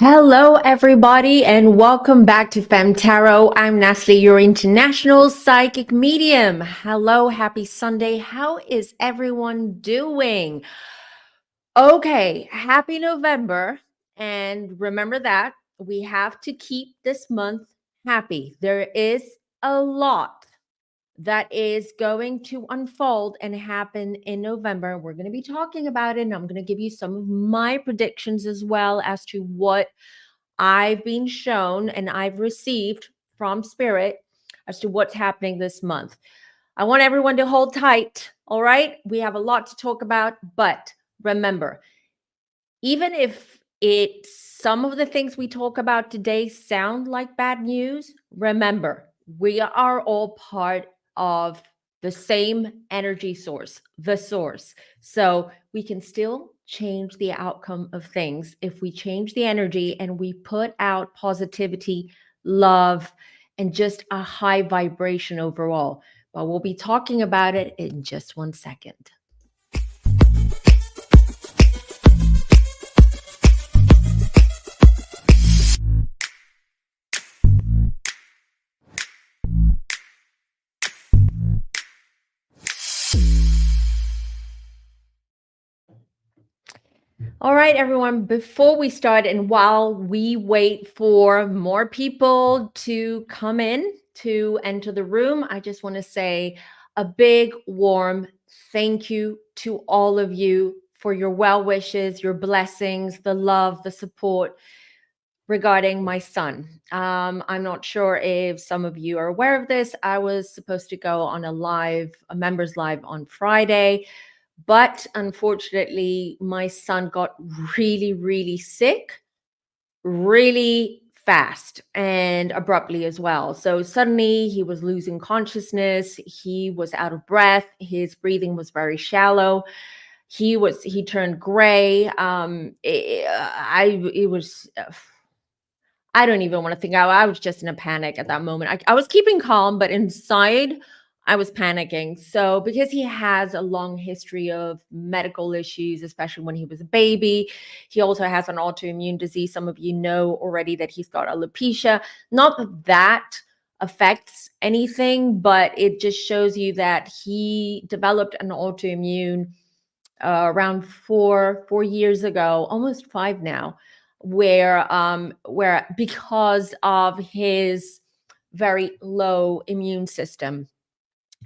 Hello, everybody, and welcome back to FemmeTarot. I'm Nestle, your international psychic medium. Hello, happy Sunday. How is everyone doing? Okay, happy November. And remember that we have to keep this month happy. There is a lot that is going to unfold and happen in November. We're going to be talking about it, and I'm going to give you some of my predictions as well as to what I've been shown and I've received from Spirit as to what's happening this month. I want everyone to hold tight. All right. We have a lot to talk about, but remember, even if some of the things we talk about today sound like bad news, remember, we are all part of the same energy source, the source. So we can still change the outcome of things if we change the energy and we put out positivity, love, and just a high vibration overall. But we'll be talking about it in just 1 second. All right, everyone, before we start and while we wait for more people to come in to enter the room, I just want to say a big, warm thank you to all of you for your well wishes, your blessings, the love, the support regarding my son. I'm not sure if some of you are aware of this. I was supposed to go on a members live on Friday. But unfortunately, my son got really, really sick, really fast and abruptly as well. So suddenly he was losing consciousness. He was out of breath. His breathing was very shallow. He turned gray. I don't even want to think. I was just in a panic at that moment. I was keeping calm, but inside I was panicking. So, because he has a long history of medical issues, especially when he was a baby, he also has an autoimmune disease. Some of you know already that he's got alopecia. Not that that affects anything, but it just shows you that he developed an autoimmune around four years ago, almost 5 now, where because of his very low immune system.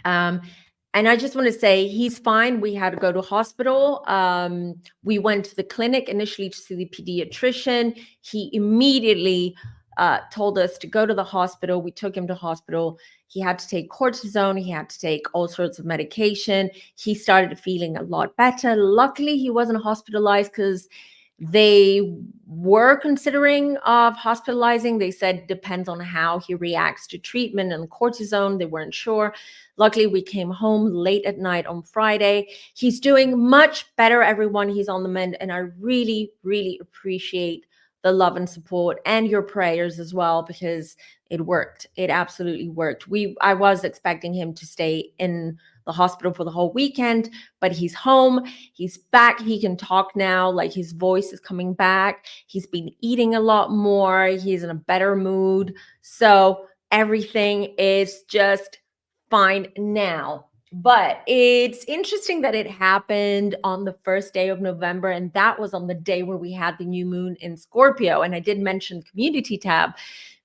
um and I just want to say he's fine. We had to go to hospital. We went to the clinic initially to see the pediatrician. He immediately told us to go to the hospital. We took him to hospital. He had to take cortisone. He had to take all sorts of medication. He started feeling a lot better. Luckily, he wasn't hospitalized because they were considering of hospitalizing. They said depends on how he reacts to treatment and cortisone. They weren't sure. Luckily, we came home late at night on Friday. He's doing much better, everyone. He's on the mend, and I really, really appreciate the love and support and your prayers as well, because it worked. It absolutely worked. I was expecting him to stay in the hospital for the whole weekend, but he's home. He's back. He can talk now. Like, his voice is coming back. He's been eating a lot more. He's in a better mood. So everything is just fine now. But it's interesting that it happened on the first day of November, and that was on the day where we had the new moon in Scorpio. And I did mention community tab.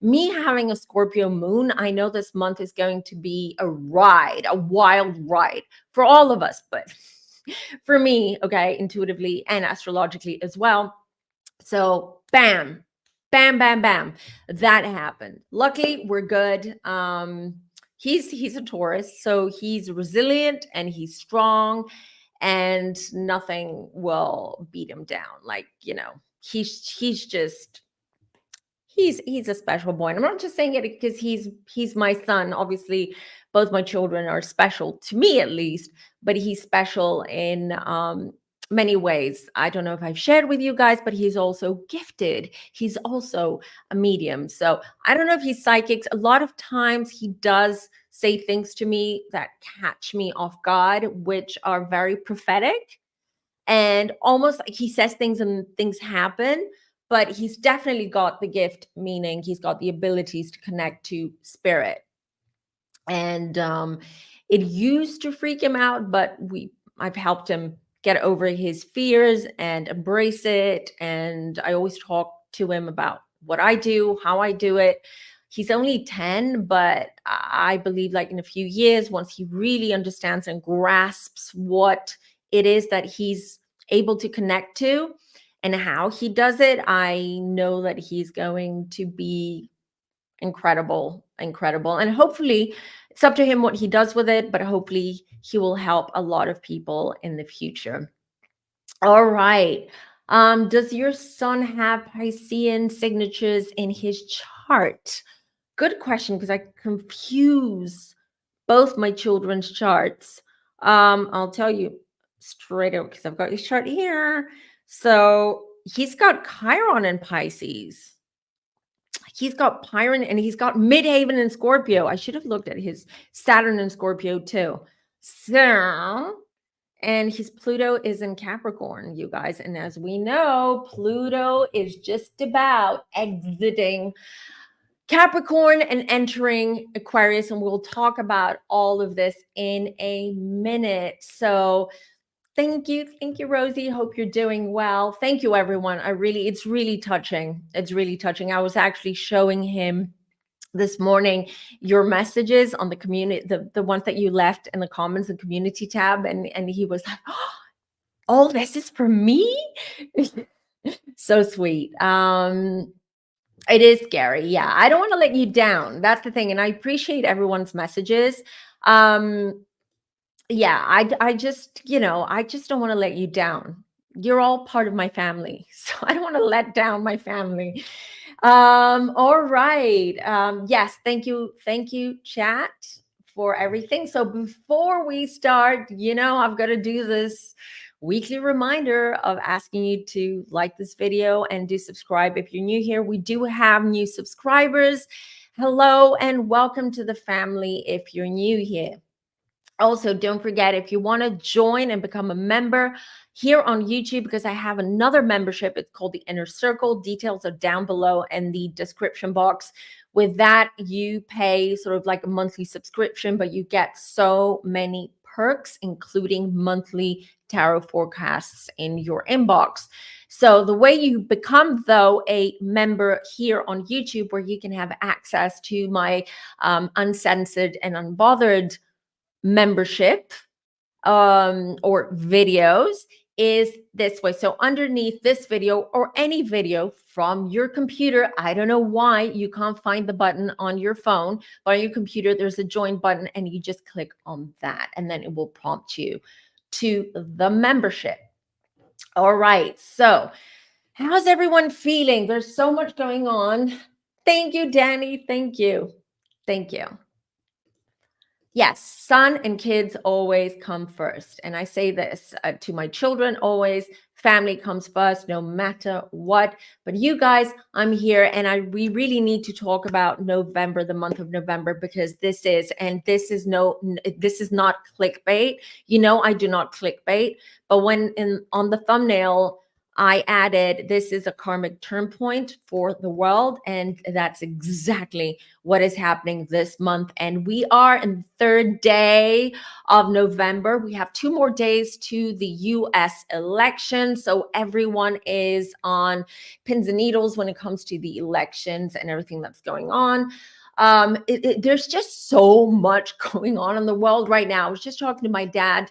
Me having a Scorpio moon, I know this month is going to be a wild ride for all of us, but for me, okay, intuitively and astrologically as well. So bam, bam, bam, bam, that happened. Luckily, we're good. He's a Taurus, so he's resilient and he's strong, and nothing will beat him down. Like, he's just he's a special boy. And I'm not just saying it because he's my son. Obviously, both my children are special to me, at least, but he's special in many ways. I don't know if I've shared with you guys, but he's also gifted. He's also a medium. So I don't know if he's psychic. A lot of times he does say things to me that catch me off guard, which are very prophetic, and almost like he says things and things happen. but he's definitely got the gift, meaning he's got the abilities to connect to spirit. And it used to freak him out, but I've helped him get over his fears and embrace it. And I always talk to him about what I do, how I do it. He's only 10, but I believe like in a few years, once he really understands and grasps what it is that he's able to connect to and how he does it, I know that he's going to be incredible. And hopefully it's up to him what he does with it, but hopefully he will help a lot of people in the future. All right. Does your son have Piscean signatures in his chart? Good question, because I confuse both my children's charts. I'll tell you straight out because I've got his chart here. So he's got Chiron in Pisces. He's got Chiron and he's got Midhaven in Scorpio. I should have looked at his Saturn in Scorpio too. So, and his Pluto is in Capricorn, you guys. And as we know, Pluto is just about exiting Capricorn and entering Aquarius. And we'll talk about all of this in a minute. So thank you, Rosie. Hope you're doing well. Thank you, everyone. It's really touching. It's really touching. I was actually showing him this morning your messages on the community, the ones that you left in the comments and community tab, and he was like, "Oh, all this is for me." So sweet. It is scary. Yeah, I don't want to let you down. That's the thing, and I appreciate everyone's messages. Yeah, I just, I just don't want to let you down. You're all part of my family. So I don't want to let down my family. All right. Yes, thank you, chat, for everything. So before we start, I've got to do this weekly reminder of asking you to like this video and do subscribe if you're new here. We do have new subscribers. Hello and welcome to the family if you're new here. Also, don't forget, if you want to join and become a member here on YouTube, because I have another membership, it's called the Inner Circle. Details are down below in the description box. With that, you pay sort of like a monthly subscription, but you get so many perks, including monthly tarot forecasts in your inbox. So the way you become, though, a member here on YouTube, where you can have access to my uncensored and unbothered membership or videos, is this way. So underneath this video or any video from your computer, I don't know why you can't find the button on your phone, but on your computer there's a join button, and you just click on that, and then it will prompt you to the membership. All right, so how's everyone feeling? There's so much going on. Thank you, Danny. Thank you. Yes, son and kids always come first. And I say this to my children always, family comes first, no matter what. But you guys, I'm here, and we really need to talk about November, the month of November, because this is not clickbait. I do not clickbait, but on the thumbnail, I added, this is a karmic turn point for the world. And that's exactly what is happening this month. And we are in the third day of November. We have 2 more days to the US election. So everyone is on pins and needles when it comes to the elections and everything that's going on. There's just so much going on in the world right now. I was just talking to my dad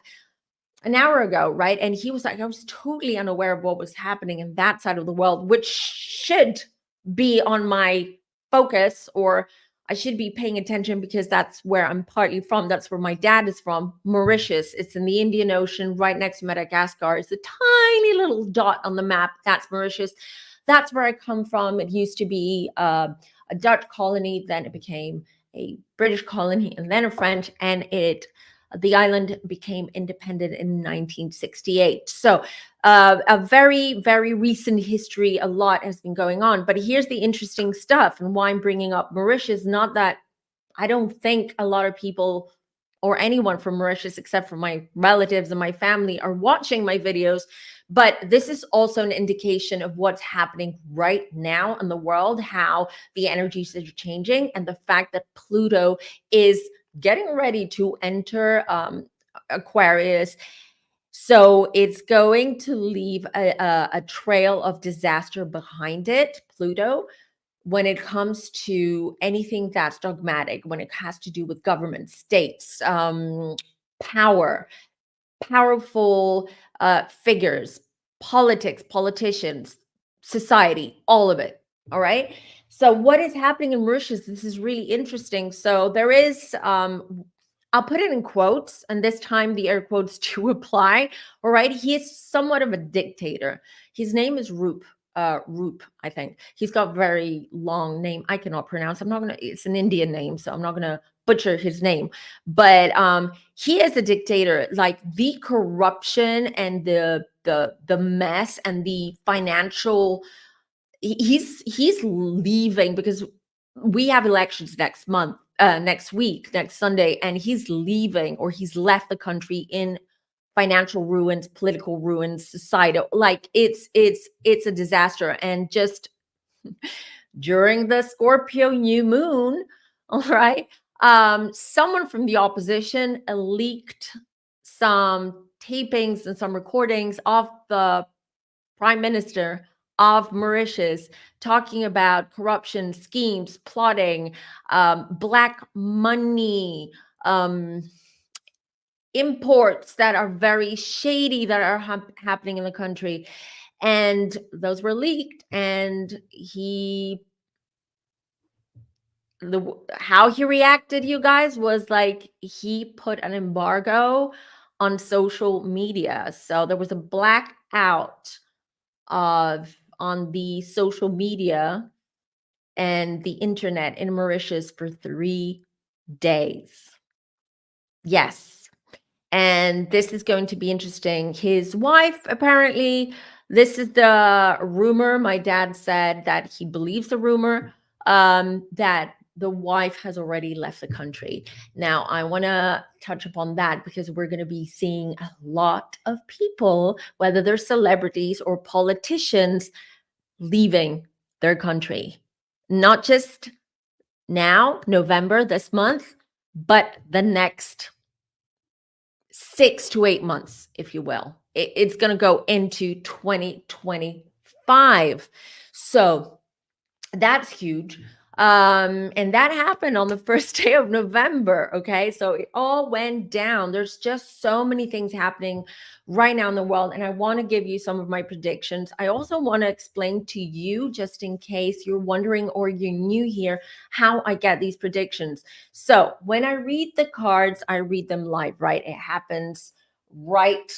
an hour ago, right? And he was like, I was totally unaware of what was happening in that side of the world, which should be on my focus, or I should be paying attention, because that's where I'm partly from. That's where my dad is from, Mauritius. It's in the Indian Ocean, right next to Madagascar. It's a tiny little dot on the map. That's Mauritius. That's where I come from. It used to be a Dutch colony, then it became a British colony, and then a French, and the island became independent in 1968. So a very, very recent history. A lot has been going on. But here's the interesting stuff, and why I'm bringing up Mauritius. Not that I don't think a lot of people or anyone from Mauritius, except for my relatives and my family, are watching my videos. But this is also an indication of what's happening right now in the world, how the energies are changing, and the fact that Pluto is getting ready to enter Aquarius. So it's going to leave a trail of disaster behind it, Pluto, when it comes to anything that's dogmatic, when it has to do with government, states, power, powerful figures, politics, politicians, society, all of it. All right. So what is happening in Mauritius? This is really interesting. So there is, I'll put it in quotes, and this time the air quotes to apply. All right. He is somewhat of a dictator. His name is Roop. Roop, I think. He's got very long name. I cannot pronounce. I'm not gonna, it's an Indian name, so I'm not gonna butcher his name. But he is a dictator. Like the corruption and the mess and the financial, he's leaving because we have elections next month, next week, next Sunday, and he's leaving, or he's left the country in financial ruins, political ruins, societal, like it's a disaster. And just during the Scorpio new moon, all right, someone from the opposition leaked some tapings and some recordings of the prime minister of Mauritius talking about corruption, schemes, plotting, black money, imports that are very shady that are happening in the country. And those were leaked, and how he reacted, you guys, was like he put an embargo on social media. So there was a blackout on the social media and the internet in Mauritius for 3 days. Yes. And this is going to be interesting. His wife, apparently, this is the rumor. My dad said that he believes the rumor, that the wife has already left the country. Now, I want to touch upon that because we're going to be seeing a lot of people, whether they're celebrities or politicians, leaving their country. Not just now, November, this month, but the next 6 to 8 months, if you will. It's going to go into 2025. So that's huge. And that happened on the first day of November. Okay. So it all went down. There's just so many things happening right now in the world. And I want to give you some of my predictions. I also want to explain to you, just in case you're wondering or you're new here, how I get these predictions. So when I read the cards, I read them live, right? It happens right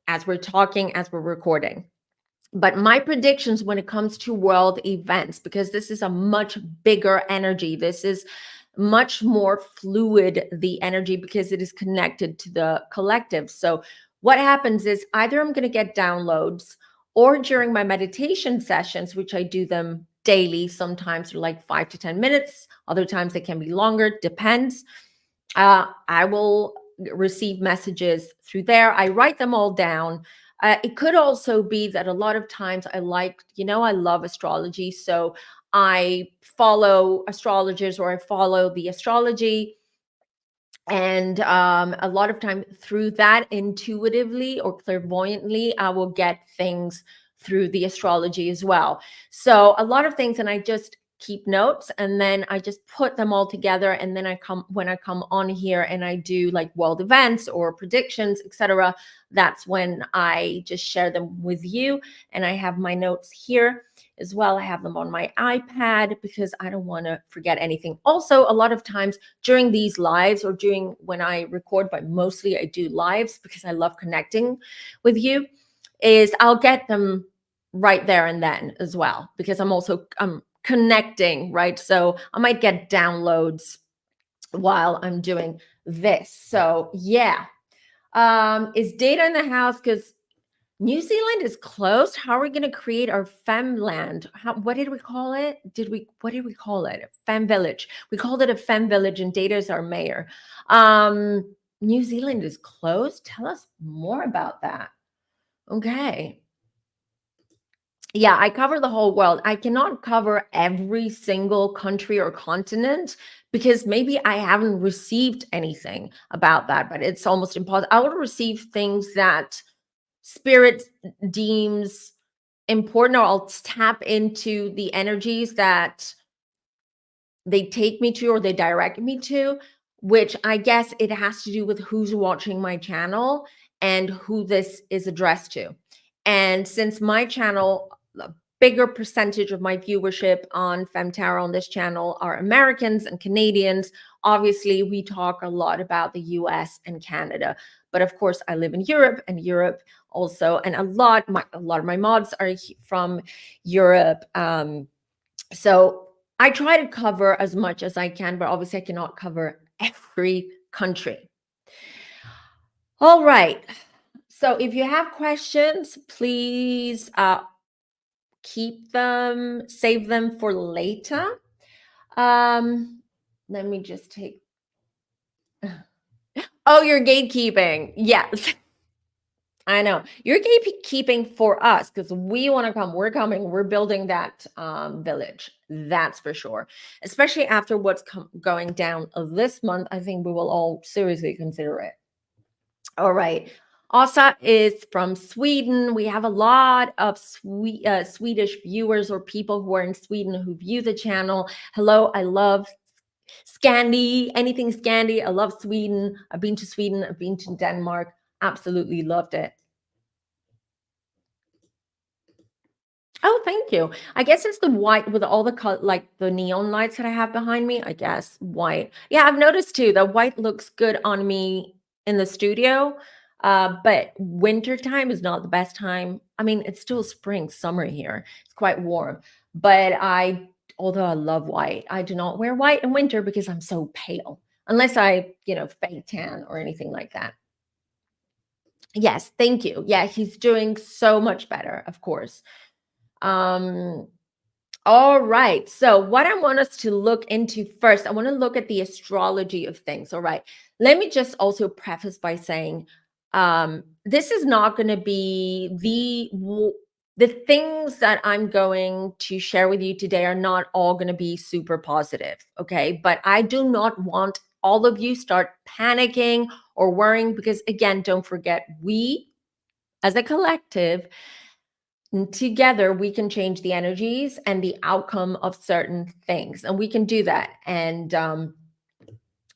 as we're talking, as we're recording. But my predictions when it comes to world events, because this is a much bigger energy, this is much more fluid, the energy, because it is connected to the collective. So what happens is either I'm going to get downloads, or during my meditation sessions, which I do them daily, sometimes they're like 5 to 10 minutes, other times they can be longer, depends. I will receive messages through there. I write them all down. It could also be that a lot of times I love astrology. So I follow astrologers, or I follow the astrology. And a lot of time through that, intuitively or clairvoyantly, I will get things through the astrology as well. So a lot of things, and I just keep notes, and then I just put them all together. And then when I come on here and I do like world events or predictions, etc., that's when I just share them with you. And I have my notes here as well. I have them on my iPad because I don't want to forget anything. Also, a lot of times during these lives, or during when I record, but mostly I do lives because I love connecting with you, is I'll get them right there and then as well, because I'm connecting, right? So I might get downloads while I'm doing this. So yeah. Is data in the house? Because New Zealand is closed. How are we going to create our Femland? What did we call it? What did we call it? Fem Village. We called it a Fem Village, and Data is our mayor. New Zealand is closed. Tell us more about that. Okay. Yeah, I cover the whole world. I cannot cover every single country or continent because maybe I haven't received anything about that, but it's almost impossible. I will receive things that spirit deems important, or I'll tap into the energies that they take me to or they direct me to, which I guess it has to do with who's watching my channel and who this is addressed to. And since my channel, a bigger percentage of my viewership on FemmeTarot on this channel are Americans and Canadians, obviously we talk a lot about the US and Canada. But of course, I live in Europe, and Europe also, and a lot of my mods are from Europe. So I try to cover as much as I can, but obviously I cannot cover every country. All right. So if you have questions, please keep them, save them for later. Let me just take. Oh, you're gatekeeping. Yes. I know. You're gatekeeping for us because we want to come. We're coming. We're building that village. That's for sure. Especially after what's going down this month, I think we will all seriously consider it. All right. Asa is from Sweden. We have a lot of Swedish viewers or people who are in Sweden who view the channel. Hello, I love Scandi, anything Scandi. I love Sweden. I've been to Sweden. I've been to Denmark. Absolutely loved it. Oh, thank you. I guess it's the white with all the like the neon lights that I have behind me. I guess white. Yeah, I've noticed too. The white looks good on me in the studio. But winter time is not the best time. I mean, it's still spring, summer here. It's quite warm. But although I love white, I do not wear white in winter because I'm so pale. Unless I, fake tan or anything like that. Yes, thank you. Yeah, he's doing so much better, of course. Um, all right. So, what I want us to look into first, I want to look at the astrology of things. All right. Let me just also preface by saying this is not going to be the things that I'm going to share with you today are not all going to be super positive. Okay. But I do not want all of you start panicking or worrying because, again, don't forget, we as a collective, together we can change the energies and the outcome of certain things, and we can do that. And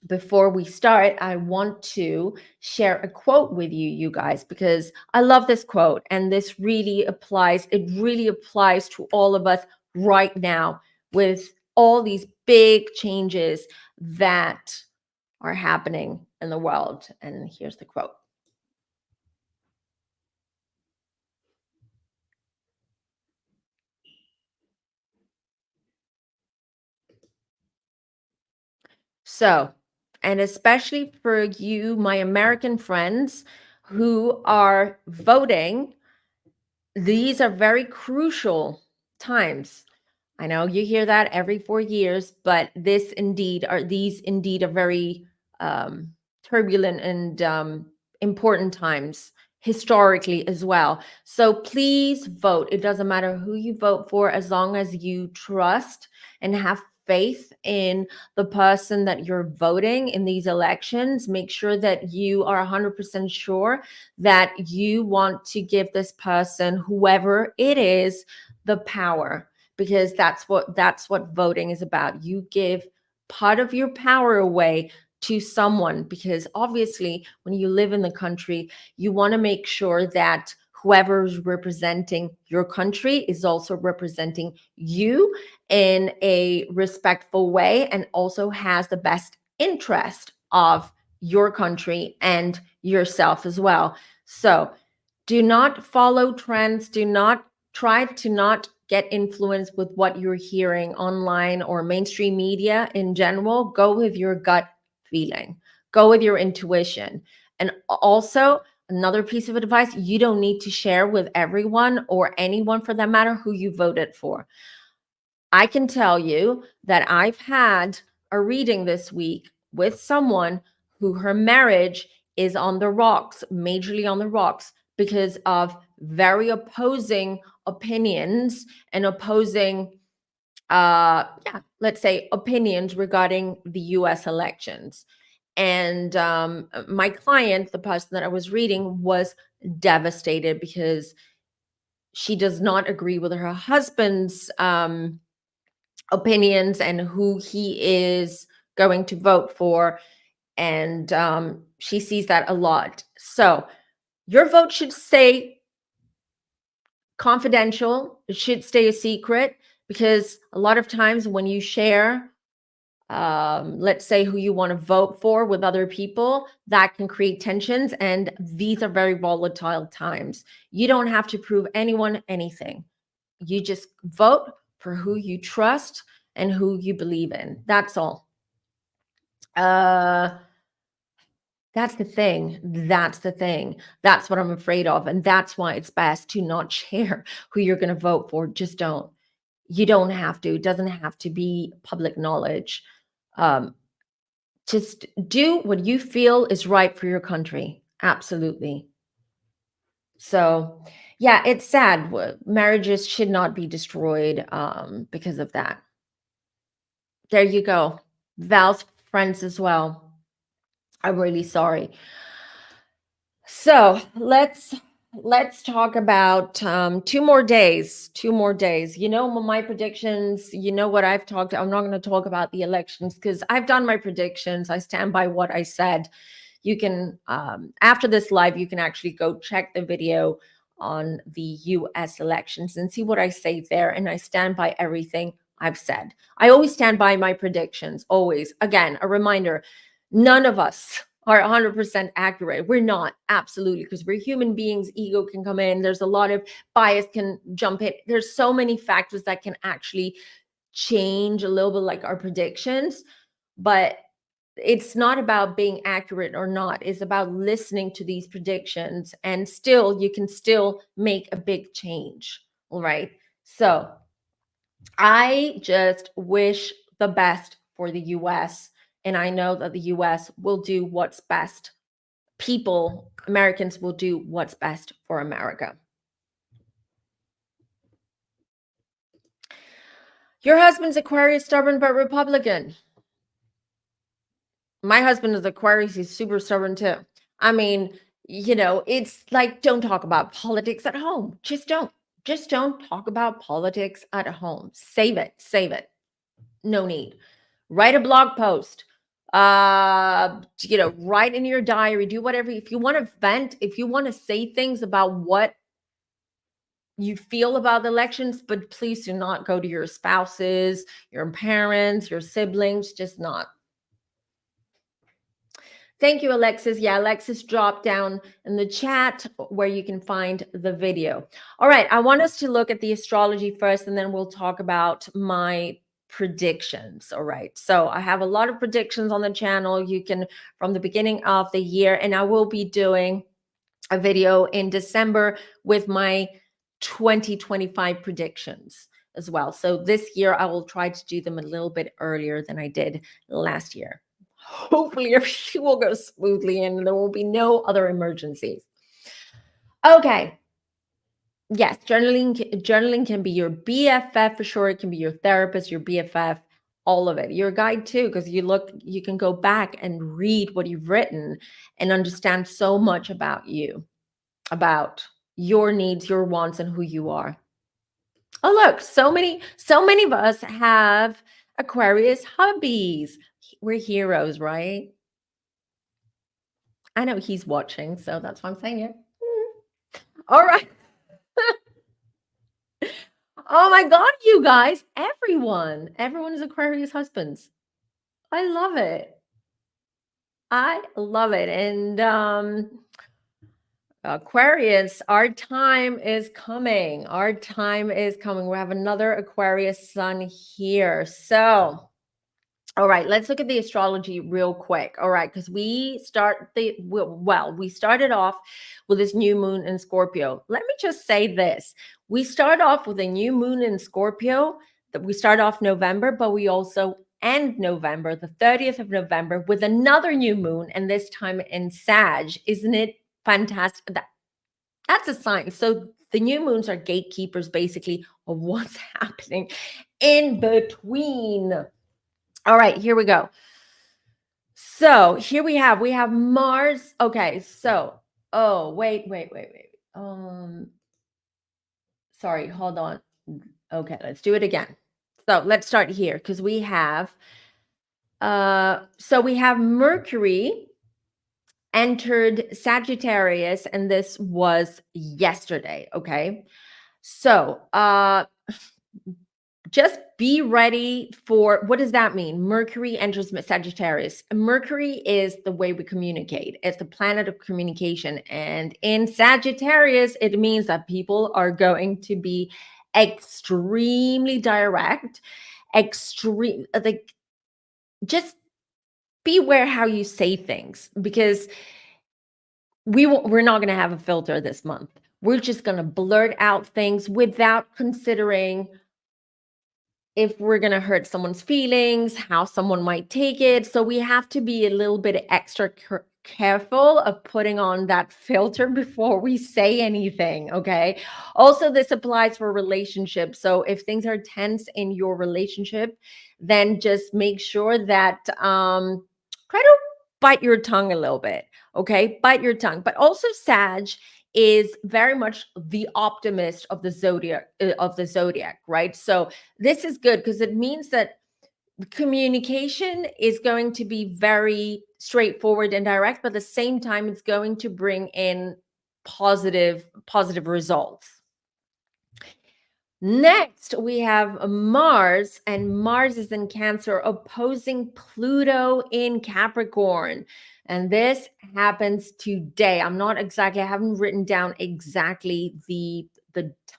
before we start, I want to share a quote with you guys, because I love this quote, and this really applies. It really applies to all of us right now with all these big changes that are happening in the world. And here's the quote. So, and especially for you, my American friends who are voting, these are very crucial times. I know you hear that every 4 years, but these indeed are very turbulent and important times historically as well. So please vote. It doesn't matter who you vote for, as long as you trust and have faith in the person that you're voting in these elections. Make sure that you are 100% sure that you want to give this person, whoever it is, the power, because that's what voting is about. You give part of your power away to someone, because obviously when you live in the country, you want to make sure that whoever's representing your country is also representing you in a respectful way and also has the best interest of your country and yourself as well. So do not follow trends. Do not try to not get influenced with what you're hearing online or mainstream media in general. Go with your gut feeling. Go with your intuition. And also, another piece of advice, you don't need to share with everyone or anyone for that matter who you voted for. I can tell you that I've had a reading this week with someone who her marriage is on the rocks, majorly on the rocks, because of very opposing opinions and opposing, let's say, opinions regarding the US elections. And my client, the person that I was reading, was devastated because she does not agree with her husband's opinions and who he is going to vote for. And she sees that a lot. So your vote should stay confidential. It should stay a secret, because a lot of times when you share, let's say, who you want to vote for with other people, that can create tensions. And these are very volatile times. You don't have to prove anyone anything. You just vote for who you trust and who you believe in. That's all. That's the thing. That's the thing. That's what I'm afraid of. And that's why it's best to not share who you're going to vote for. Just don't. You don't have to. It doesn't have to be public knowledge. Just do what you feel is right for your country. Absolutely. So, yeah, it's sad. Marriages should not be destroyed because of that. There you go. Val's friends as well. I'm really sorry. So let's talk about 2 more days. You know my predictions. You know what I've talked. I'm not going to talk about the elections because I've done my predictions. I stand by what I said. You can, after this live, you can actually go check the video on the US elections and see what I say there. And I stand by everything I've said. I always stand by my predictions, always. Again, a reminder, none of us are 100% accurate. We're not, absolutely, because we're human beings. Ego can come in. There's a lot of bias can jump in. There's so many factors that can actually change a little bit like our predictions. But it's not about being accurate or not. It's about listening to these predictions, and still you can still make a big change. All right. So I just wish the best for the US, and I know that the US will do what's best. People, Americans, will do what's best for America. Your husband's Aquarius, stubborn but Republican. My husband is Aquarius. He's super stubborn too. I mean, it's like, don't talk about politics at home. Just don't talk about politics at home. Save it. No need. Write a blog post. Write in your diary. Do whatever. If you want to vent, if you want to say things about what you feel about the elections, but please do not go to your spouses, your parents, your siblings. Just not. Thank you, Alexis. Yeah, Alexis dropped down in the chat where you can find the video. All right, I want us to look at the astrology first, and then we'll talk about my predictions. All right, so I have a lot of predictions on the channel. You can, from the beginning of the year, and I will be doing a video in December with my 2025 predictions as well. So this year, I will try to do them a little bit earlier than I did last year. Hopefully everything will go smoothly and there will be no other emergencies. Okay. Yes, journaling can be your BFF for sure. It can be your therapist, your BFF, all of it. Your guide too, because you can go back and read what you've written and understand so much about you, about your needs, your wants, and who you are. Oh, look, so many of us have Aquarius hubbies. We're heroes, right? I know he's watching, so that's why I'm saying it. All right. Oh my God, you guys, everyone is Aquarius husbands. I love it. And Aquarius, our time is coming. We have another Aquarius sun here. So, all right, let's look at the astrology real quick. All right, because we started off with this new moon in Scorpio. Let me just say this. We start off with a new moon in Scorpio, that we start off November, but we also end November, the 30th of November, with another new moon, and this time in Sag. Isn't it fantastic? That's a sign. So the new moons are gatekeepers basically of what's happening in between. All right, here we go. So here we have Mars. Okay, so wait. Sorry, hold on. Okay, let's do it again. So let's start here because we have Mercury entered Sagittarius, and this was yesterday. Okay. So just be ready for, what does that mean? Mercury enters Sagittarius. Mercury is the way we communicate. It's the planet of communication. And in Sagittarius, it means that people are going to be extremely direct, like, just beware how you say things, because we're not going to have a filter this month. We're just going to blurt out things without considering if we're going to hurt someone's feelings, how someone might take it. So we have to be a little bit extra careful of putting on that filter before we say anything. Okay. Also, this applies for relationships. So if things are tense in your relationship, then just make sure that try to bite your tongue a little bit. Okay. Bite your tongue. But also, Sag is very much the optimist of the zodiac, right? So this is good because it means that communication is going to be very straightforward and direct, but at the same time, it's going to bring in positive results. Next, we have Mars, and Mars is in Cancer opposing Pluto in Capricorn. And this happens today. I haven't written down exactly the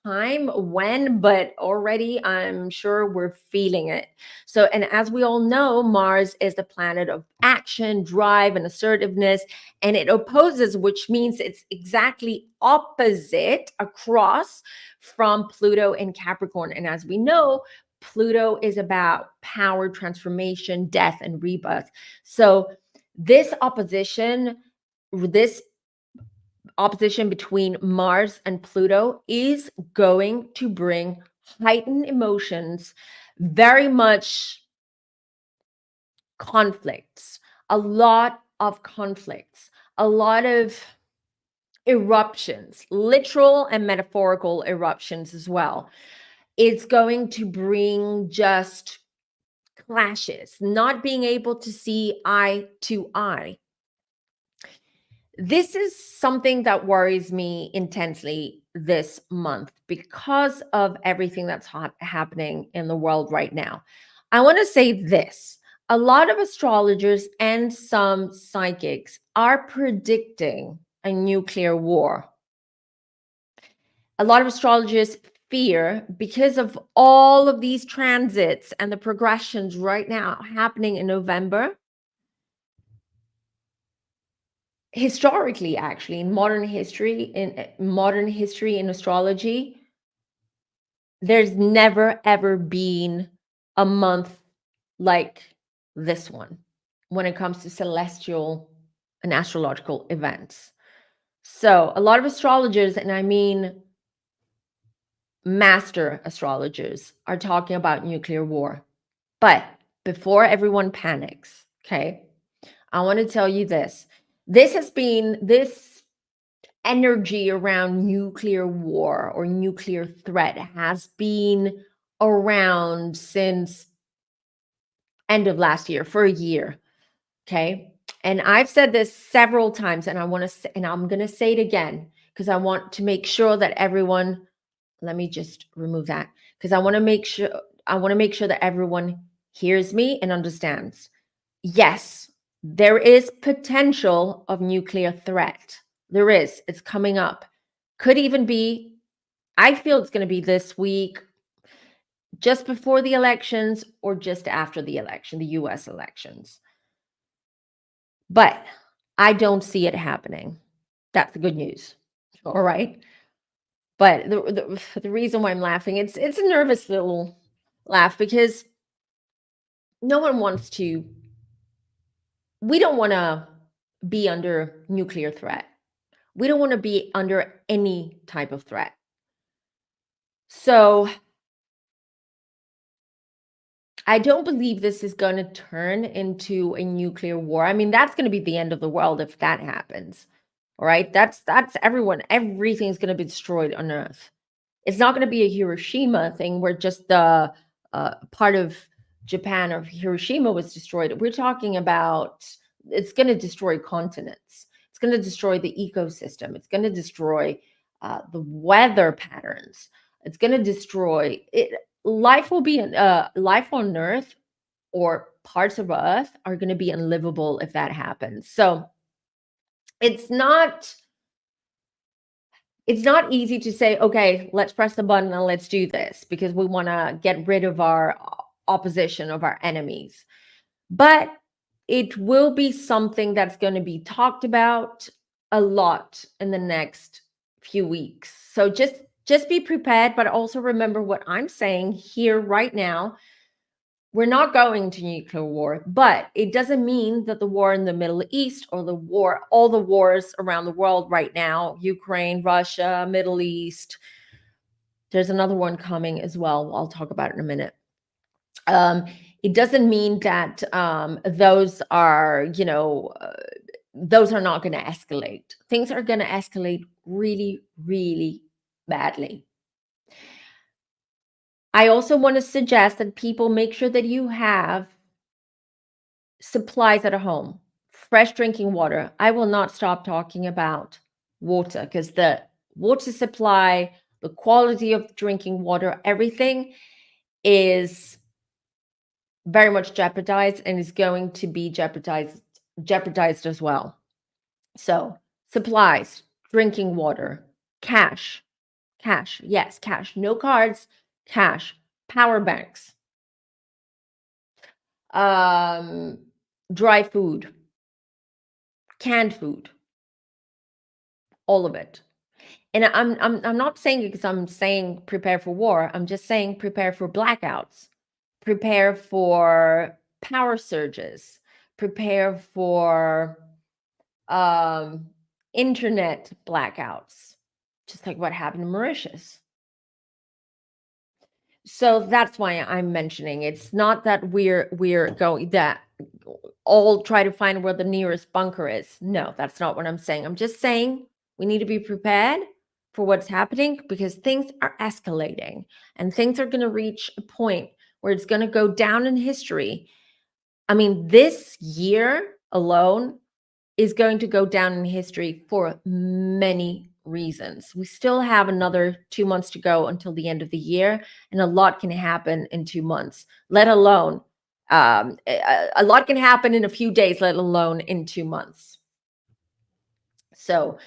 time when, but already I'm sure we're feeling it. So, and as we all know, Mars is the planet of action, drive, and assertiveness, and it opposes, which means it's exactly opposite across from Pluto in Capricorn. And as we know, Pluto is about power, transformation, death, and rebirth. So this opposition between Mars and Pluto is going to bring heightened emotions, very much conflicts, a lot of conflicts, a lot of eruptions, literal and metaphorical eruptions as well. It's going to bring just clashes, not being able to see eye to eye. This is something that worries me intensely this month because of everything that's happening in the world right now. I want to say this. A lot of astrologers and some psychics are predicting a nuclear war. A lot of astrologers fear, because of all of these transits and the progressions right now happening in November, historically, actually, in modern history in astrology, there's never ever been a month like this one when it comes to celestial and astrological events. So a lot of astrologers, and I mean master astrologers, are talking about nuclear war. But before everyone panics, okay, I want to tell you this. This energy around nuclear war or nuclear threat has been around since end of last year, for a year. Okay. And I've said this several times, and I'm going to say it again because I want to make sure that everyone, let me just remove that, because I want to make sure that everyone hears me and understands. Yes, there is potential of nuclear threat. There is. It's coming up. Could even be, I feel it's going to be this week, just before the elections or just after the election, the US elections. But I don't see it happening. That's the good news. All right. But the reason why I'm laughing, it's a nervous little laugh because no one wants to, we don't want to be under nuclear threat. We don't want to be under any type of threat. So I don't believe this is going to turn into a nuclear war. I mean, that's going to be the end of the world if that happens. All right? That's everyone. Everything's going to be destroyed on Earth. It's not going to be a Hiroshima thing where just the part of Japan or Hiroshima was destroyed. We're talking about it's going to destroy continents. It's going to destroy the ecosystem. It's going to destroy the weather patterns. It's going to destroy it. Life will be life on Earth or parts of Earth are going to be unlivable if that happens. So it's not easy to say, okay, let's press the button and let's do this because we want to get rid of our opposition, of our enemies. But it will be something that's going to be talked about a lot in the next few weeks. So just be prepared, but also remember what I'm saying here right now. We're not going to nuclear war, but it doesn't mean that the war in the Middle East or all the wars around the world right now, Ukraine, Russia, Middle East, there's another one coming as well. I'll talk about it in a minute. It doesn't mean that those are, those are not going to escalate. Things are going to escalate really, really badly. I also want to suggest that people make sure that you have supplies at home, fresh drinking water. I will not stop talking about water because the water supply, the quality of drinking water, everything is very much jeopardized and is going to be jeopardized as well. So supplies, drinking water, cash, yes, cash, no cards, cash, power banks, dry food, canned food, all of it. And I'm not saying it because I'm saying prepare for war. I'm just saying prepare for blackouts, prepare for power surges, prepare for internet blackouts, just like what happened in Mauritius. So that's why I'm mentioning it's not that we're going that all try to find where the nearest bunker is. No, that's not what I'm saying. I'm just saying we need to be prepared for what's happening because things are escalating and things are going to reach a point where it's going to go down in history. I mean, this year alone is going to go down in history for many reasons. We still have another 2 months to go until the end of the year, and a lot can happen in 2 months, let alone a lot can happen in a few days, let alone in 2 months. So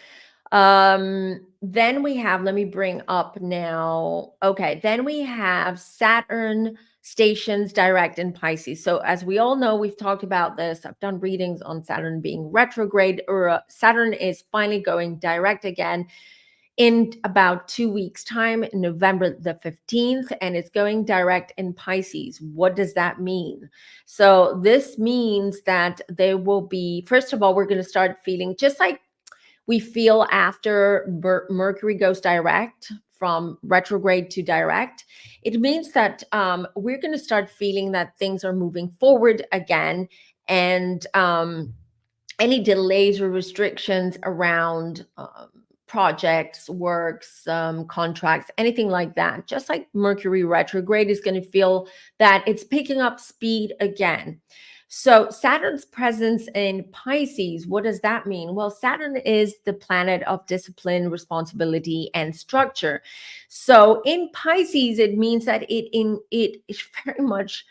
then we have, let me bring up now. Okay, then we have Saturn stations direct in Pisces. So as we all know, we've talked about this. I've done readings on Saturn being retrograde, or Saturn is finally going direct again in about 2 weeks' time, November the 15th, and it's going direct in Pisces. What does that mean? So this means that there will be, first of all, we're going to start feeling just like we feel after Mercury goes direct from retrograde to direct. It means that we're going to start feeling that things are moving forward again, and any delays or restrictions around projects, works, contracts, anything like that, just like Mercury retrograde is going to feel that it's picking up speed again. So Saturn's presence in Pisces, what does that mean? Well, Saturn is the planet of discipline, responsibility, and structure. So in Pisces, it means that it very much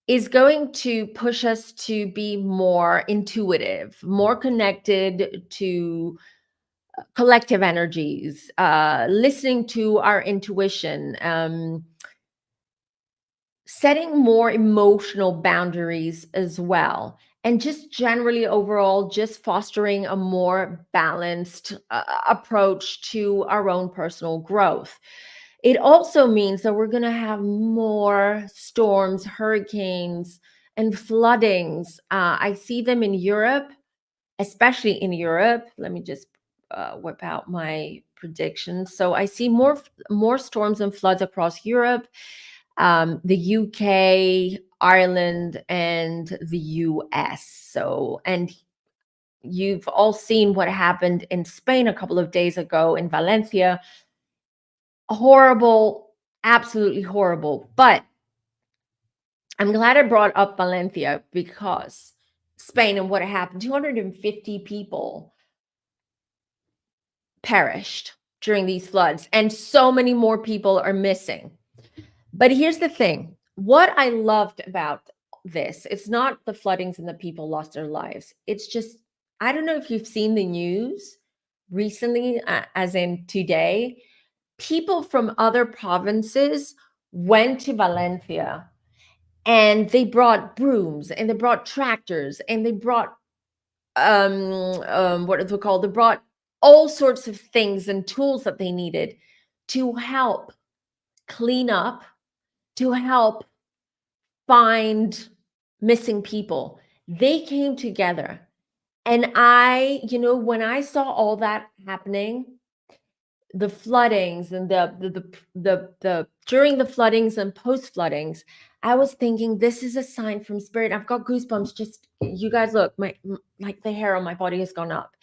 is going to push us to be more intuitive, more connected to collective energies, listening to our intuition, setting more emotional boundaries as well, and just generally overall just fostering a more balanced approach to our own personal growth. It also means that we're going to have more storms, hurricanes, and floodings. I see them in Europe, especially in Europe. Let me just whip out my predictions. So I see more storms and floods across Europe, the UK, Ireland, and the US. So, and you've all seen what happened in Spain a couple of days ago in Valencia. Horrible, absolutely horrible. But I'm glad I brought up Valencia because Spain and what happened, 250 people perished during these floods, and so many more people are missing. But here's the thing. What I loved about this, it's not the floodings and the people lost their lives. It's just, I don't know if you've seen the news recently, as in today, people from other provinces went to Valencia and they brought brooms and they brought tractors and they brought what is it called? They brought all sorts of things and tools that they needed to help clean up, to help find missing people. They came together. And when I saw all that happening, the floodings and the during the floodings and post floodings, I was thinking this is a sign from spirit. I've got goosebumps. Just you guys look, like the hair on my body has gone up.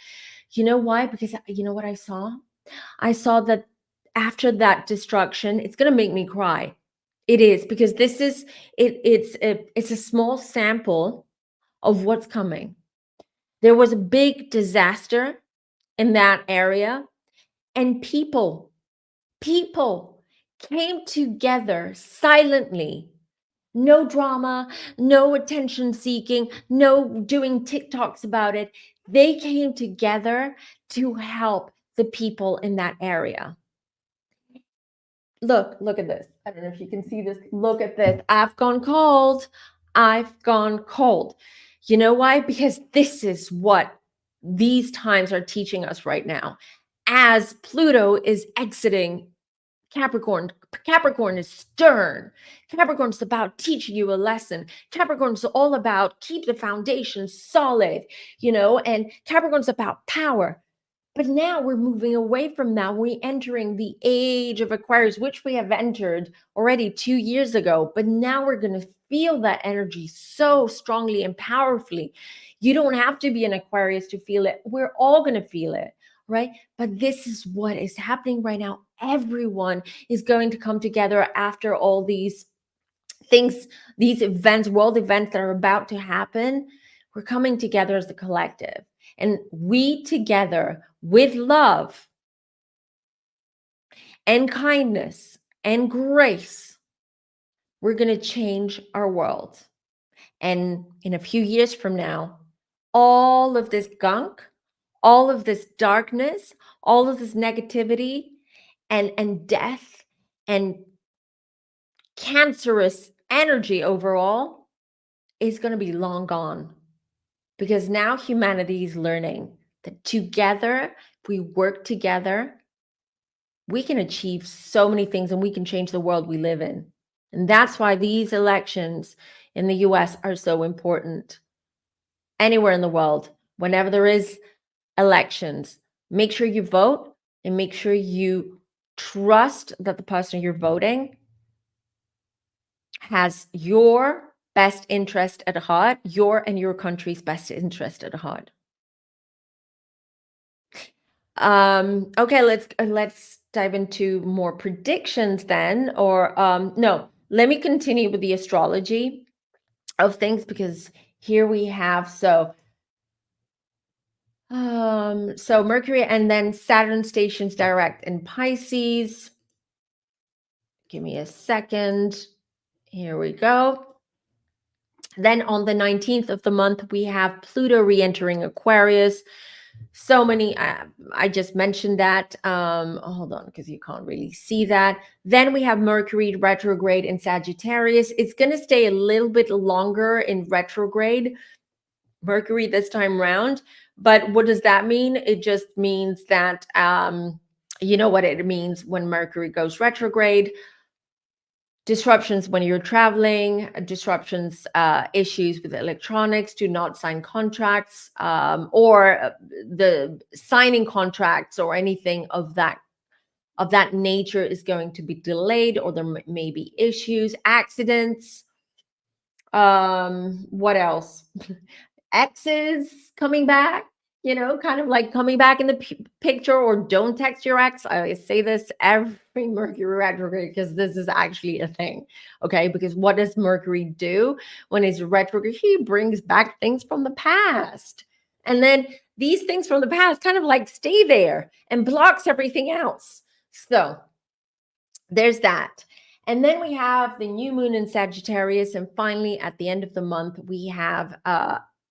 You know why? Because you know what I saw? I saw that after that destruction, it's gonna make me cry. It is, because this is it's a small sample of what's coming. There was a big disaster in that area, and people came together silently. No drama, no attention seeking, no doing TikToks about it. They came together to help the people in that area. Look at this. I don't know if you can see this. Look at this. I've gone cold. I've gone cold. You know why? Because this is what these times are teaching us right now. As Pluto is exiting Capricorn, Capricorn is stern. Capricorn's about teaching you a lesson. Capricorn's all about keep the foundation solid, and Capricorn's about power. But now we're moving away from that. We're entering the age of Aquarius, which we have entered already 2 years ago. But now we're going to feel that energy so strongly and powerfully. You don't have to be an Aquarius to feel it. We're all going to feel it, right? But this is what is happening right now. Everyone is going to come together after all these things, these events, world events that are about to happen. We're coming together as a collective. And we together, with love and kindness and grace, we're going to change our world. And in a few years from now, all of this gunk, all of this darkness, all of this negativity and death and cancerous energy overall is going to be long gone. Because now humanity is learning that together, if we work together, we can achieve so many things and we can change the world we live in. And that's why these elections in the US are so important. Anywhere in the world, whenever there is elections, make sure you vote and make sure you trust that the person you're voting has your best interest at heart, your and your country's best interest at heart. Okay, let's dive into more predictions then, or no, let me continue with the astrology of things, because here we have so Mercury and then Saturn stations direct in Pisces. Give me a second. Here we go. Then on the 19th of the month, we have Pluto re-entering Aquarius. So many, I just mentioned that. Hold on, because you can't really see that. Then we have Mercury retrograde in Sagittarius. It's going to stay a little bit longer in retrograde, Mercury this time around. But what does that mean? It just means that, you know what it means when Mercury goes retrograde. disruptions when you're traveling, disruptions, issues with electronics, do not sign contracts, or the signing contracts or anything of that nature is going to be delayed, or there may be issues, accidents. What else? Exes coming back, kind of like coming back in the picture, or don't text your ex. I say this every Mercury retrograde because this is actually a thing. Okay. Because what does Mercury do when it's retrograde? He brings back things from the past. And then these things from the past kind of like stay there and blocks everything else. So there's that. And then we have the new moon in Sagittarius. And finally, at the end of the month, we have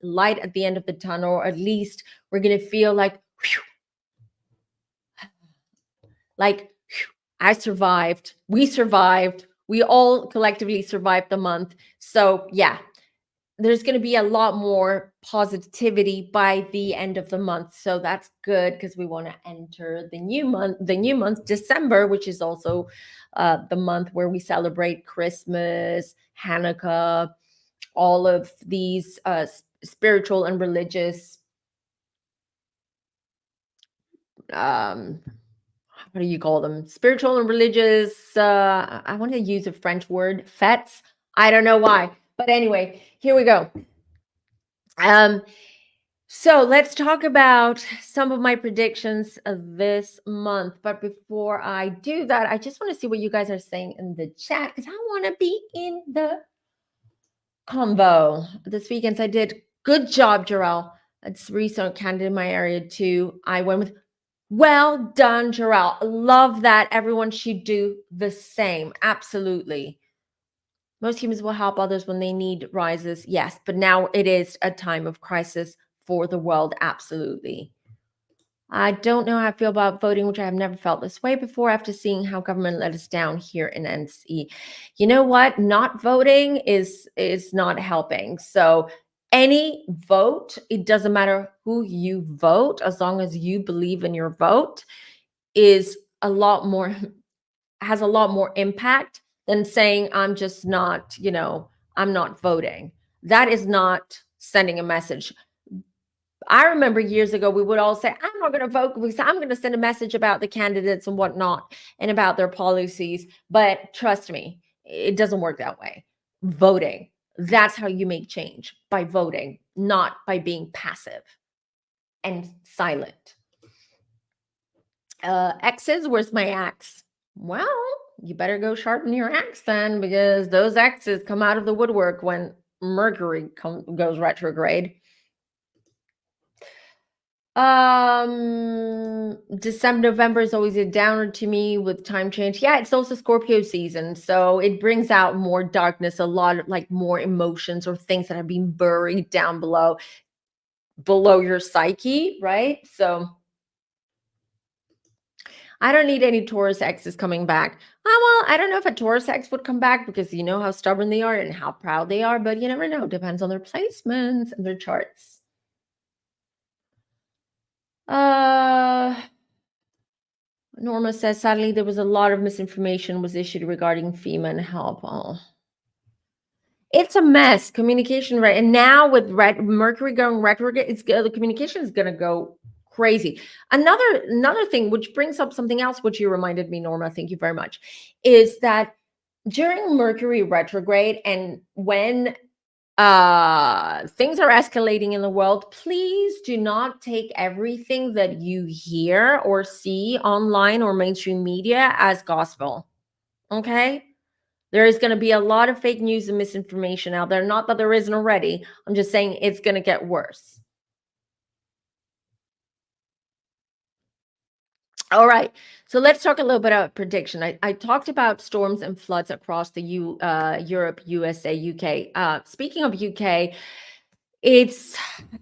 light at the end of the tunnel, or at least we're going to feel like, whew, I survived. We survived. We all collectively survived the month. So yeah, there's going to be a lot more positivity by the end of the month. So that's good, because we want to enter the new month, December, which is also the month where we celebrate Christmas, Hanukkah, all of these spiritual and religious, what do you call them? Spiritual and religious, I want to use a French word, fêtes. I don't know why. But anyway, here we go. So let's talk about some of my predictions of this month. But before I do that, I just want to see what you guys are saying in the chat, because I want to be in the convo this weekend. I did good job, Jarrell. It's recent candidate in my area too. I went with well done, Jarrell. Love that. Everyone should do the same. Absolutely. Most humans will help others when they need rises. Yes, but now it is a time of crisis for the world. Absolutely. I don't know how I feel about voting, which I have never felt this way before after seeing how government let us down here in NC. You know what? Not voting is not helping. So any vote, it doesn't matter who you vote, as long as you believe in your vote, is a lot more, has a lot more impact than saying I'm just not, I'm not voting. That is not sending a message. I remember years ago, we would all say, I'm not going to vote because I'm going to send a message about the candidates and whatnot and about their policies. But trust me, it doesn't work that way. Voting, that's how you make change, by voting, not by being passive and silent. Exes, where's my axe? Well, you better go sharpen your axe then, because those exes come out of the woodwork when Mercury goes retrograde. December, November is always a downer to me with time change. Yeah, it's also Scorpio season, so it brings out more darkness, a lot of like more emotions or things that have been buried down below your psyche, right? So I don't need any Taurus exes coming back. Well, I don't know if a Taurus ex would come back, because you know how stubborn they are and how proud they are, but you never know. Depends on their placements and their charts. Norma says, sadly, there was a lot of misinformation was issued regarding FEMA and help. Oh, it's a mess. Communication, right? And now with Mercury going retrograde, the communication is going to go crazy. Another thing, which brings up something else, which you reminded me, Norma, thank you very much, is that during Mercury retrograde, and when things are escalating in the world, please do not take everything that you hear or see online or mainstream media as gospel. Okay? There is going to be a lot of fake news and misinformation out there. Not that there isn't already. I'm just saying it's going to get worse. All right. So let's talk a little bit about prediction. I talked about storms and floods across the Europe, USA, UK. Speaking of UK, it's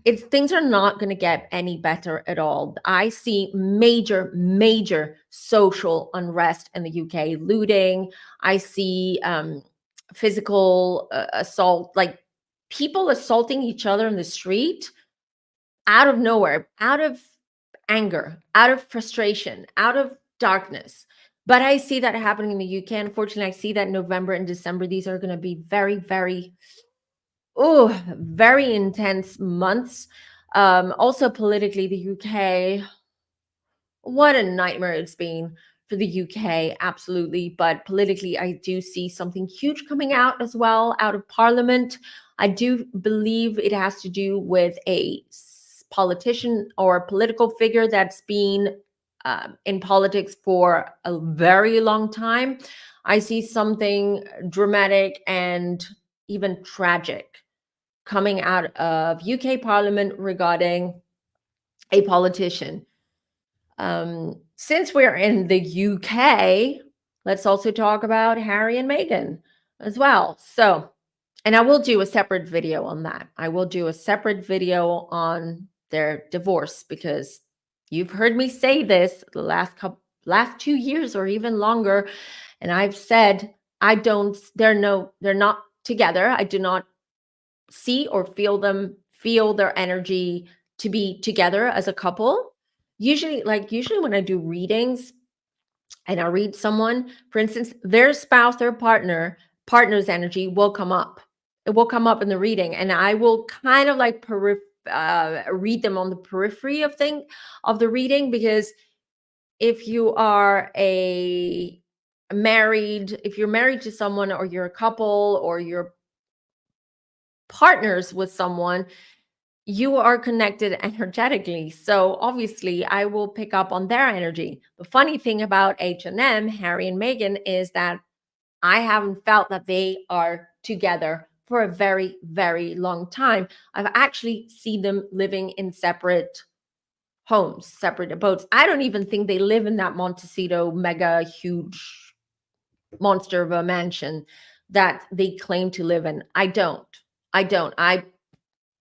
things are not going to get any better at all. I see major social unrest in the UK, looting. I see physical assault, like people assaulting each other in the street out of nowhere, out of anger, out of frustration, out of darkness. But I see that happening in the UK. Unfortunately, I see that November and December, these are going to be very, very, very intense months. Also politically, the UK, what a nightmare it's been for the UK, absolutely. But politically, I do see something huge coming out as well, out of Parliament. I do believe it has to do with a politician or a political figure that's been in politics for a very long time. I see something dramatic and even tragic coming out of UK Parliament regarding a politician. Since we're in the UK, let's also talk about Harry and Meghan as well. So, and I will do a separate video on that. I will do a separate video on their divorce, because you've heard me say this the last 2 years or even longer, and I've said they're not together. I do not see or feel their energy to be together as a couple. Usually when I do readings and I read someone, for instance, their spouse, their partner's energy will come up. It will come up in the reading, and I will kind of like read them on the periphery of the reading, because if you are if you're married to someone, or you're a couple, or you're partners with someone, you are connected energetically. So obviously I will pick up on their energy. The funny thing about H&M, Harry and Meghan, is that I haven't felt that they are together for a very, very long time. I've actually seen them living in separate homes, separate abodes. I don't even think they live in that Montecito mega huge monster of a mansion that they claim to live in. I don't. I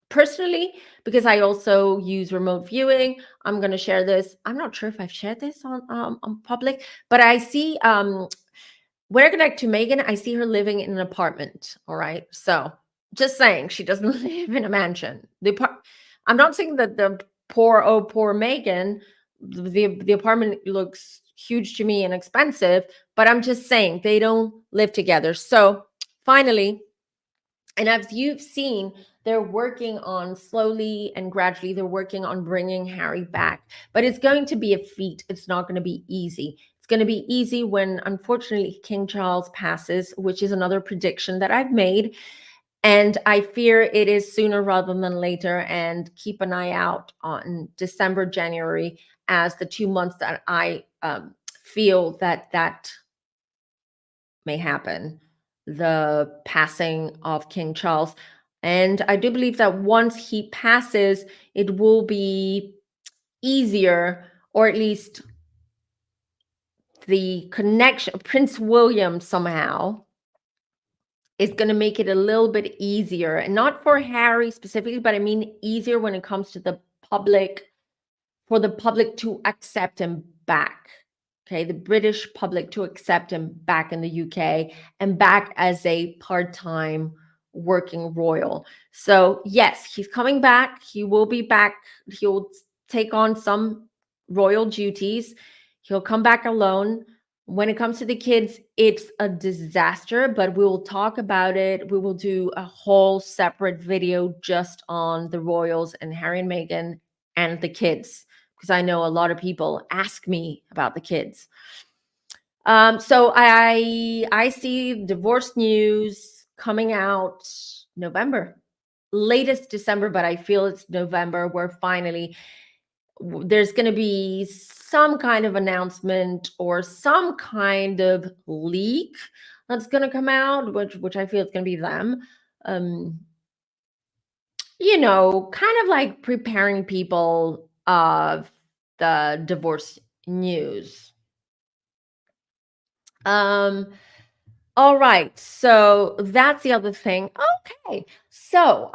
personally, because I also use remote viewing, I'm going to share this. I'm not sure if I've shared this on public, but I see when I connect to Meghan, I see her living in an apartment. All right, so just saying, she doesn't live in a mansion. I'm not saying that the poor Meghan, the apartment looks huge to me and expensive, but I'm just saying they don't live together. So finally, and as you've seen, they're working on slowly and gradually, they're working on bringing Harry back. But it's going to be a feat. It's not going to be easy. It's going to be easy when, unfortunately, King Charles passes, which is another prediction that I've made. And I fear it is sooner rather than later. And keep an eye out on December, January, as the 2 months that I feel that may happen, the passing of King Charles. And I do believe that once he passes, it will be easier, or at least the connection, Prince William somehow is going to make it a little bit easier. And not for Harry specifically, but I mean easier when it comes to the public, for the public to accept him back. Okay, the British public to accept him back in the UK and back as a part-time working royal. So yes, he's coming back. He will be back. He'll take on some royal duties. He'll come back alone. When it comes to the kids, it's a disaster, but we will talk about it. We will do a whole separate video just on the royals and Harry and Meghan and the kids, because I know a lot of people ask me about the kids. So I see divorce news coming out November, latest December, but I feel it's November, where finally there's going to be some kind of announcement or some kind of leak that's going to come out, which I feel it's going to be them. Kind of like preparing people of the divorce news. All right, so that's the other thing. Okay, so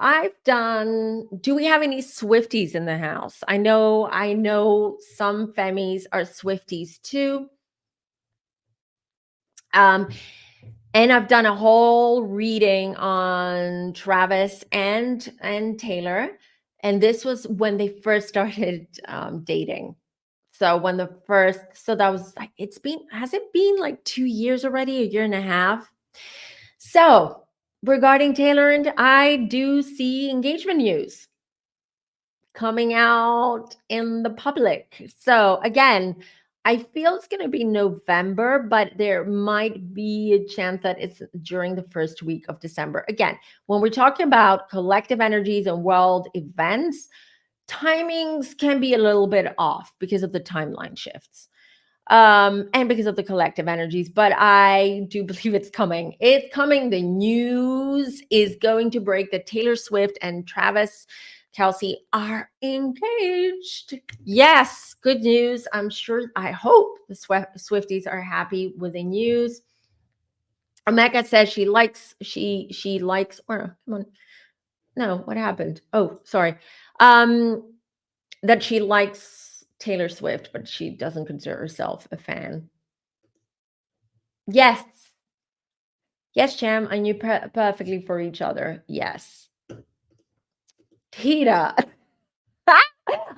do we have any Swifties in the house? I know some Femmies are Swifties too. And I've done a whole reading on Travis and Taylor, and this was when they first started dating. So when the first, so that was like, has it been like 2 years already, a year and a half? So regarding Taylor, and I do see engagement news coming out in the public. So again, I feel it's going to be November, but there might be a chance that it's during the first week of December. Again, when we're talking about collective energies and world events, timings can be a little bit off because of the timeline shifts, and because of the collective energies, but I do believe it's coming. It's coming. The news is going to break that Taylor Swift and Travis Kelce are engaged. Yes, good news. I'm sure, I hope the Swifties are happy with the news. Omega says she likes, or come on. No, what happened? Oh, sorry. That she likes Taylor Swift, but she doesn't consider herself a fan. Yes. Yes, Cham, I knew perfectly for each other. Yes. Tita.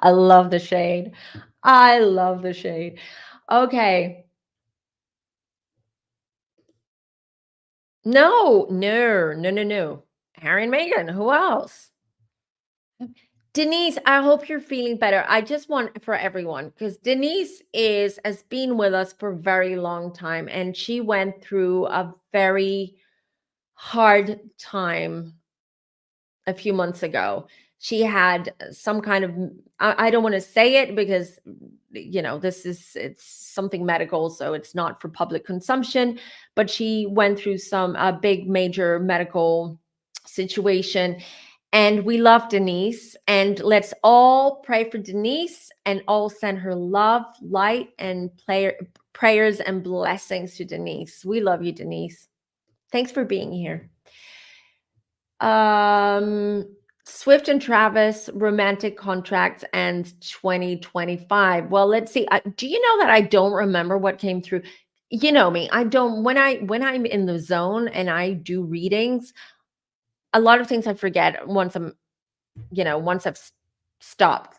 I love the shade. I love the shade. Okay. No. Harry and Meghan. Who else? Denise, I hope you're feeling better. I just want for everyone, because Denise has been with us for a very long time, and she went through a very hard time a few months ago. She had some kind of, I don't want to say it because, it's something medical, so it's not for public consumption, but she went through some big major medical situation. And we love Denise, and let's all pray for Denise and all send her love, light, and prayers and blessings to Denise. We love you, Denise. Thanks for being here. Swift and Travis romantic contracts ends 2025. Well, let's see. Do you know that I don't remember what came through? You know me. I don't, when I'm in the zone and I do readings, a lot of things I forget once I've stopped,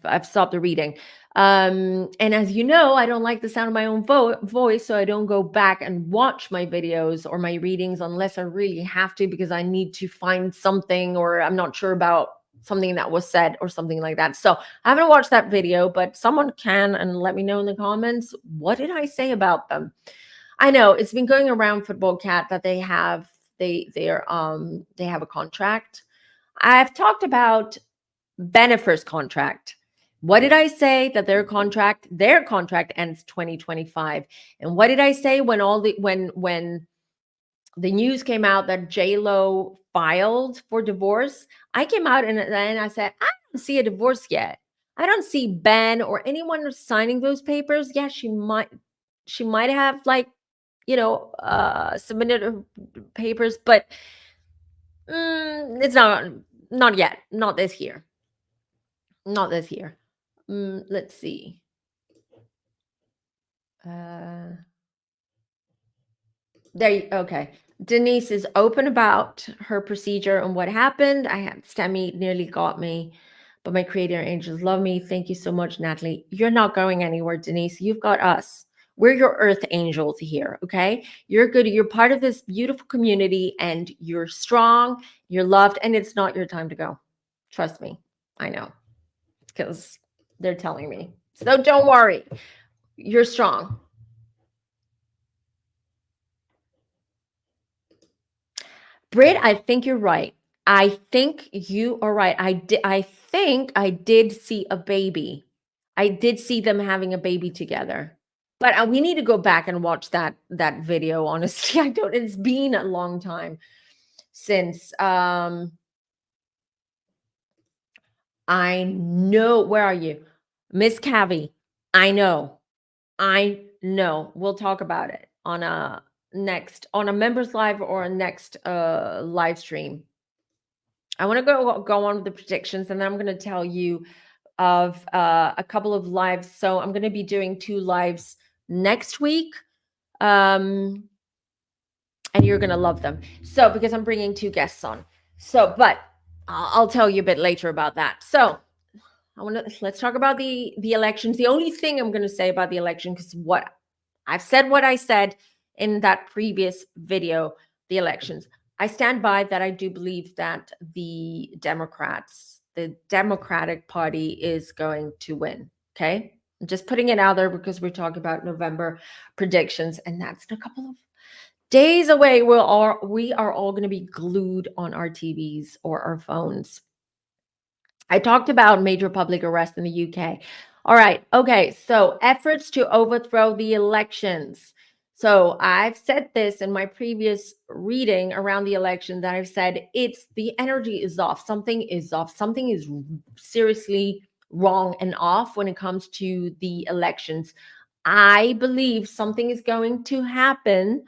I've stopped the reading. And as you know, I don't like the sound of my own voice, so I don't go back and watch my videos or my readings unless I really have to, because I need to find something, or I'm not sure about something that was said or something like that. So I haven't watched that video, but someone can, and let me know in the comments, what did I say about them? I know it's been going around Football Cat that they have a contract. I've talked about Bennifer's contract. What did I say? That their contract ends 2025. And what did I say when when the news came out that J-Lo filed for divorce? I came out and I said, I don't see a divorce yet. I don't see Ben or anyone signing those papers. Yeah, she might have, like, submitted her papers, but it's not yet. Not this year. Not this year. Let's see. Okay. Denise is open about her procedure and what happened. I had STEMI nearly got me, but my creator angels love me. Thank you so much, Natalie. You're not going anywhere, Denise. You've got us. We're your earth angels here, okay? You're good. You're part of this beautiful community, and you're strong, you're loved, and it's not your time to go. Trust me. I know, because they're telling me. So don't worry. You're strong. Britt, I think you're right. I think you are right. I think I did see a baby. I did see them having a baby together. But we need to go back and watch that video, honestly. I don't, it's been a long time since I know, where are you? Miss Cavi. I know. We'll talk about it on a members live or a next live stream. I want to go on with the predictions, and then I'm going to tell you of a couple of lives. So I'm going to be doing 2 lives next week, and you're going to love them. So because I'm bringing 2 guests on. So, but I'll tell you a bit later about that. So let's talk about the elections. The only thing I'm going to say about the election, because what I've said, what I said in that previous video, the elections, I stand by that. I do believe that the Democratic Party is going to win. Okay, I'm just putting it out there because we're talking about November predictions, and that's in a couple of days away. We are all going to be glued on our TVs or our phones. I talked about major public arrest in the UK. All right. Okay. So efforts to overthrow the elections. So I've said this in my previous reading around the election that I've said it's the energy is off. Something is off. Something is seriously wrong and off when it comes to the elections. I believe something is going to happen,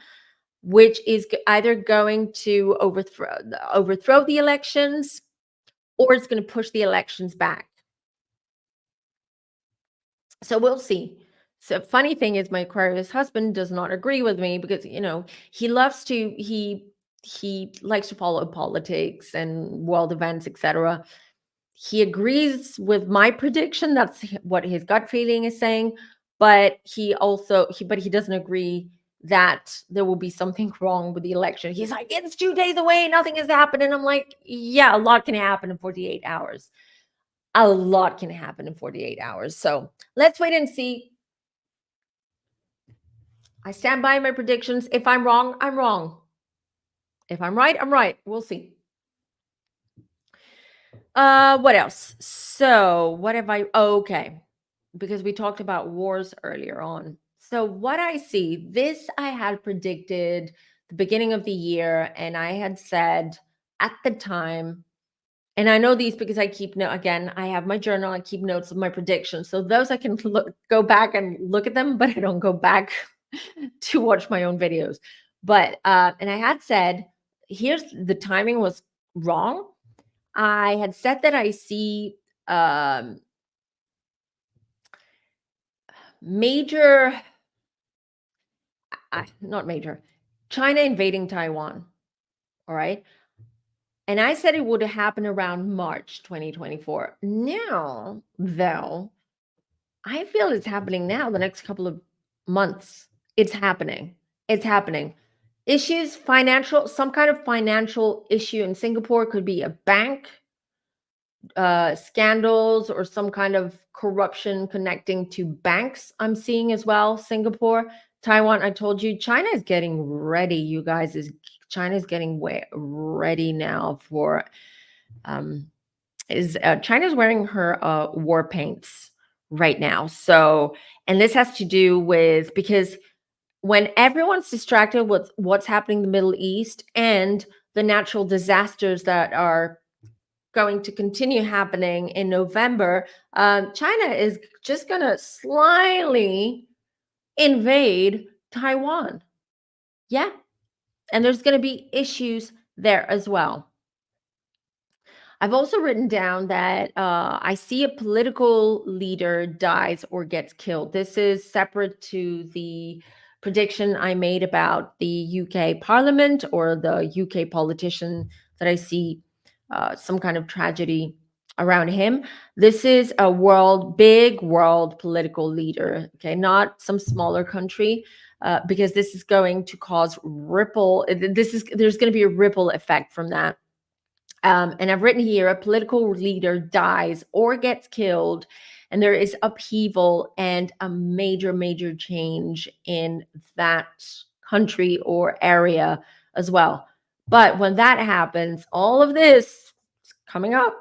which is either going to overthrow the elections, or it's going to push the elections back. So we'll see. So funny thing is, my Aquarius husband does not agree with me because he likes to follow politics and world events, etc. He agrees with my prediction. That's what his gut feeling is saying, but he doesn't agree that there will be something wrong with the election. He's like, it's 2 days away, nothing has happened. And I'm like, yeah, a lot can happen in 48 hours. A lot can happen in 48 hours. So let's wait and see. I stand by my predictions. If I'm wrong, I'm wrong. If I'm right, I'm right. We'll see. What else? So what have I, okay, because we talked about wars earlier on. So what I see, this I had predicted the beginning of the year, and I had said at the time, and I know these because I keep again, I have my journal, I keep notes of my predictions. So those I can go back and look at them, but I don't go back to watch my own videos. But and I had said, here's the timing was wrong. I had said that I see not major, China invading Taiwan. All right. And I said it would happen around March 2024. Now, though, I feel it's happening now, the next couple of months. It's happening. It's happening. Issues, some kind of financial issue in Singapore, could be a bank scandals or some kind of corruption connecting to banks. I'm seeing as well. Singapore, Taiwan. I told you, China is getting ready. You guys, China is getting ready now for. China's wearing her war paints right now. So, and this has to do with, because when everyone's distracted with what's happening in the Middle East and the natural disasters that are going to continue happening in November, China is just going to slyly invade Taiwan. Yeah. And there's going to be issues there as well. I've also written down that I see a political leader dies or gets killed. This is separate to the prediction I made about the UK Parliament or the UK politician that I see some kind of tragedy around him. This is a big world political leader, okay, not some smaller country, because this is going to cause there's going to be a ripple effect from that. And I've written here, a political leader dies or gets killed, and there is upheaval and a major, major change in that country or area as well. But when that happens, all of this is coming up.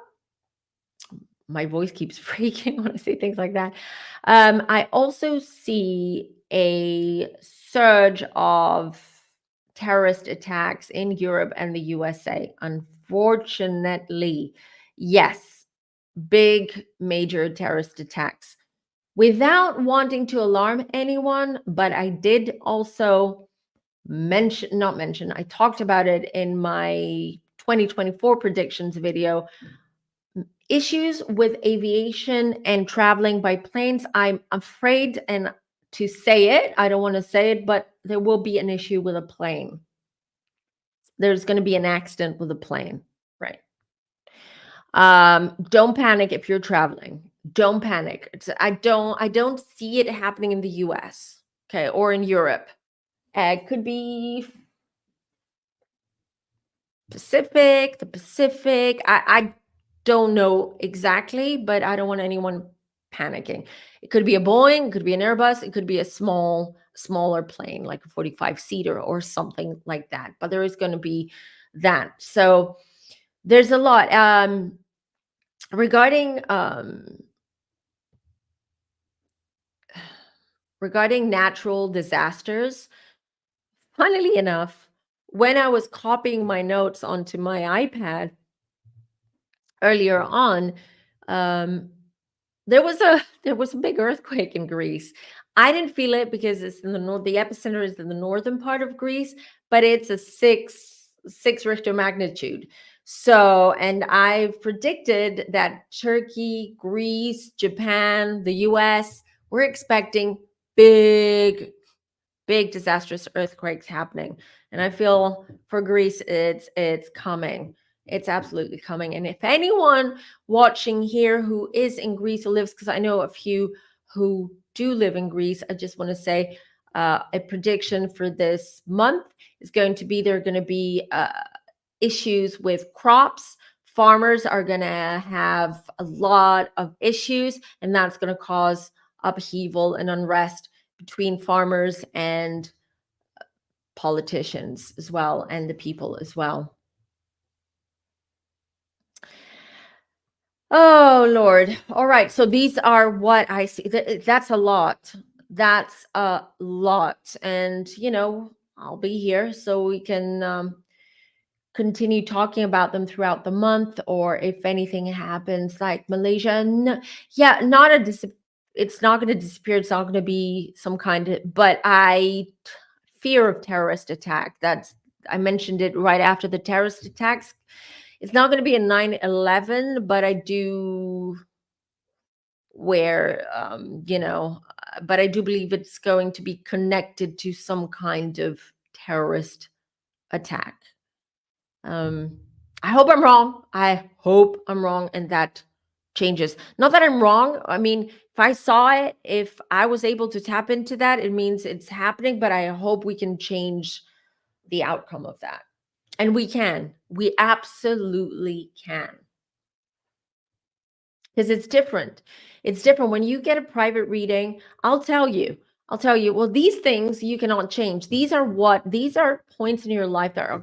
My voice keeps breaking when I say things like that. I also see a surge of terrorist attacks in Europe and the USA. Unfortunately, yes, big, major terrorist attacks. Without wanting to alarm anyone, but I did also I talked about it in my 2024 predictions video. Issues with aviation and traveling by planes. I'm afraid to say it. I don't want to say it, but there will be an issue with a plane. There's going to be an accident with a plane, right? Don't panic if you're traveling. Don't panic. I don't see it happening in the US, okay, or in Europe. It could be the Pacific. I don't know exactly, but I don't want anyone panicking. It could be a Boeing, it could be an Airbus, it could be a smaller plane, like a 45-seater or something like that. But there is going to be that. So there's a lot. Regarding regarding natural disasters, funnily enough, when I was copying my notes onto my iPad earlier on, um, there was a big earthquake in Greece. I didn't feel it because it's in the north. The epicenter is in the northern part of Greece, but it's a six Richter magnitude. So, and I've predicted that Turkey, Greece, Japan, the US, we're expecting big disastrous earthquakes happening. And I feel for Greece, it's coming. It's absolutely coming. And if anyone watching here who is in Greece or lives, because I know a few who do live in Greece, I just want to say a prediction for this month is going to be there are going to be issues with crops. Farmers are going to have a lot of issues, and that's going to cause upheaval and unrest between farmers and politicians as well, and the people as well. Oh Lord. All right, so these are what I see. That's a lot. That's a lot. And I'll be here so we can continue talking about them throughout the month, or if anything happens like Malaysia. No, yeah, not a it's not going to disappear. It's not going to be some kind of, but I fear of terrorist attack. I mentioned it right after the terrorist attacks. It's not going to be a 9/11, but I do where but I do believe it's going to be connected to some kind of terrorist attack. I hope I'm wrong. I hope I'm wrong and that changes. Not that I'm wrong. I mean, if I saw it, if I was able to tap into that, it means it's happening, but I hope we can change the outcome of that. And we can. We absolutely can. Because it's different. It's different. When you get a private reading, I'll tell you, well, these things you cannot change. These are points in your life that are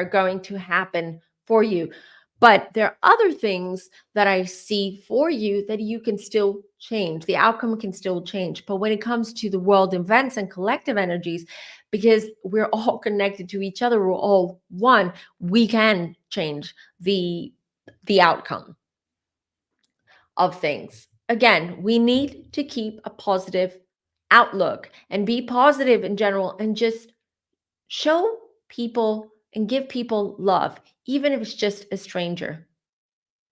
going to happen for you. But there are other things that I see for you that you can still change. The outcome can still change. But when it comes to the world events and collective energies, because we're all connected to each other, we're all one, we can change the outcome of things. Again, we need to keep a positive outlook and be positive in general, and just show people and give people love, even if it's just a stranger.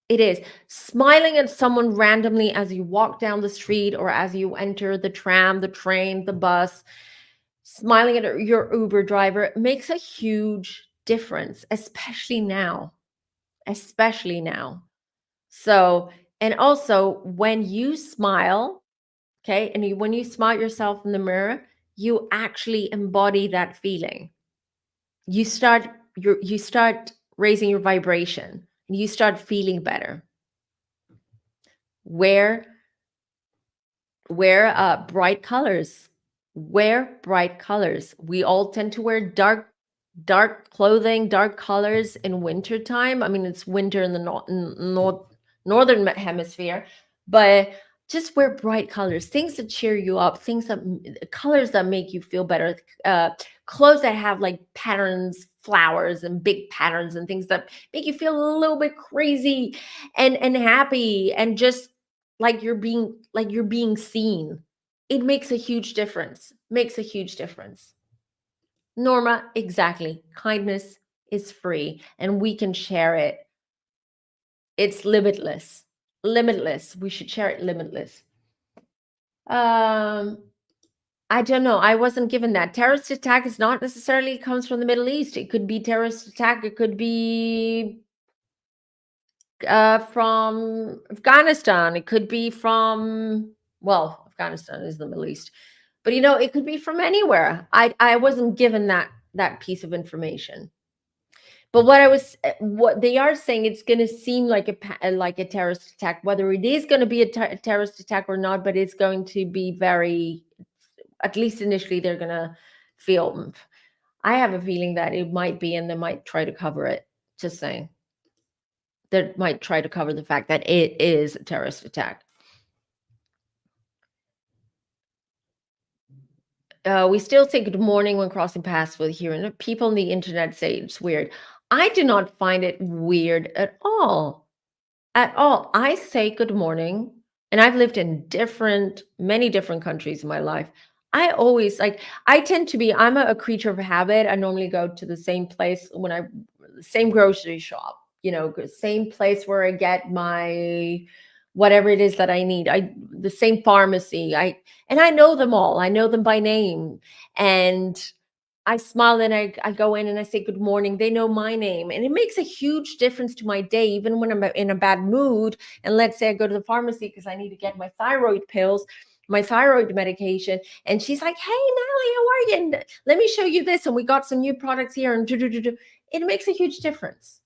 It is smiling at someone randomly as you walk down the street or as you enter the tram, the train, the bus. Smiling at your Uber driver makes a huge difference, especially now. Especially now. So, and also when you smile, okay, and when you smile at yourself in the mirror, you actually embody that feeling. You start raising your vibration, and you start feeling better. Wear bright colors. Wear bright colors. We all tend to wear dark clothing, dark colors in winter time. I mean, it's winter in the northern hemisphere, but just wear bright colors, things that cheer you up, colors that make you feel better, clothes that have like patterns, flowers and big patterns and things that make you feel a little bit crazy and happy, and just like you're being seen. It makes a huge difference. Makes a huge difference. Norma, exactly. Kindness is free and we can share it. It's limitless. Limitless. We should share it limitless. Um, I don't know. I wasn't given that. Terrorist attack is not necessarily comes from the Middle East. It could be terrorist attack. It could be from Afghanistan. It could be from, well, Afghanistan is the Middle East, but it could be from anywhere. I wasn't given that piece of information. But what they are saying, it's going to seem like a terrorist attack, whether it is going to be a terrorist attack or not. But it's going to be very, at least initially, they're going to feel. I have a feeling that it might be, and they might try to cover it. Just saying, they might try to cover the fact that it is a terrorist attack. We still say good morning when crossing paths with here, and people on the internet say it's weird. I do not find it weird at all. At all. I say good morning, and I've lived in many different countries in my life. I always I tend to be, I'm a creature of habit. I normally go to the same place same grocery shop, same place where I get my whatever it is that I need. The same pharmacy. And I know them all. I know them by name. And I smile and I go in and I say good morning. They know my name. And it makes a huge difference to my day, even when I'm in a bad mood. And let's say I go to the pharmacy because I need to get my thyroid pills, my thyroid medication. And she's like, hey, Natalie, how are you? And let me show you this. And we got some new products here. And it makes a huge difference.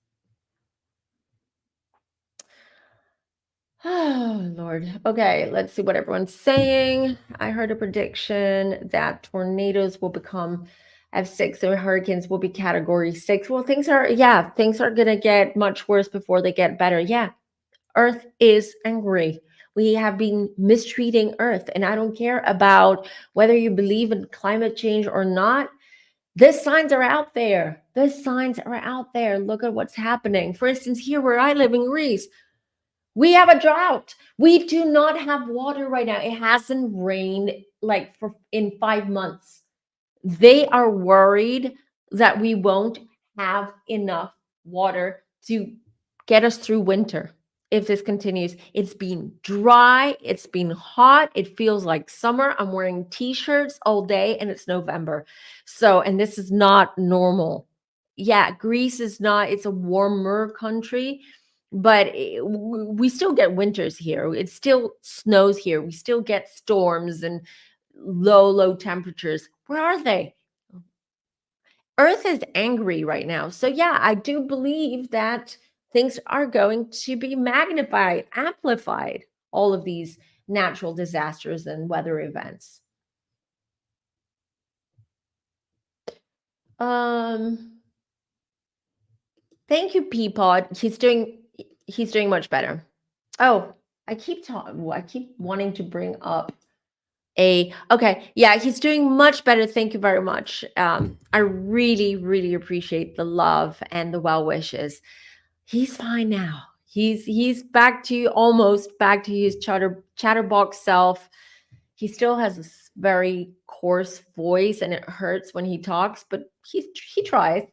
Oh, Lord. Okay, let's see what everyone's saying. I heard a prediction that tornadoes will become F6 and hurricanes will be category 6. Well, things are going to get much worse before they get better. Yeah, Earth is angry. We have been mistreating Earth, and I don't care about whether you believe in climate change or not. The signs are out there. The signs are out there. Look at what's happening. For instance, here where I live in Greece, we have a drought. We do not have water right now. It hasn't rained in 5 months. They are worried that we won't have enough water to get us through winter if this continues. It's been dry, it's been hot, it feels like summer. I'm wearing t-shirts all day and it's November. And this is not normal. Yeah, Greece is not, it's a warmer country, but we still get winters here. It still snows here. We still get storms and low temperatures. Where are they? Earth is angry right now. So yeah, I do believe that things are going to be magnified, amplified, all of these natural disasters and weather events. Thank you, Peapod. He's doing much better. Oh, I keep wanting to bring up okay, yeah, he's doing much better. Thank you very much. I really appreciate the love and the well wishes. He's fine now. He's almost back to his chatterbox self. He still has this very coarse voice and it hurts when he talks, but he tries.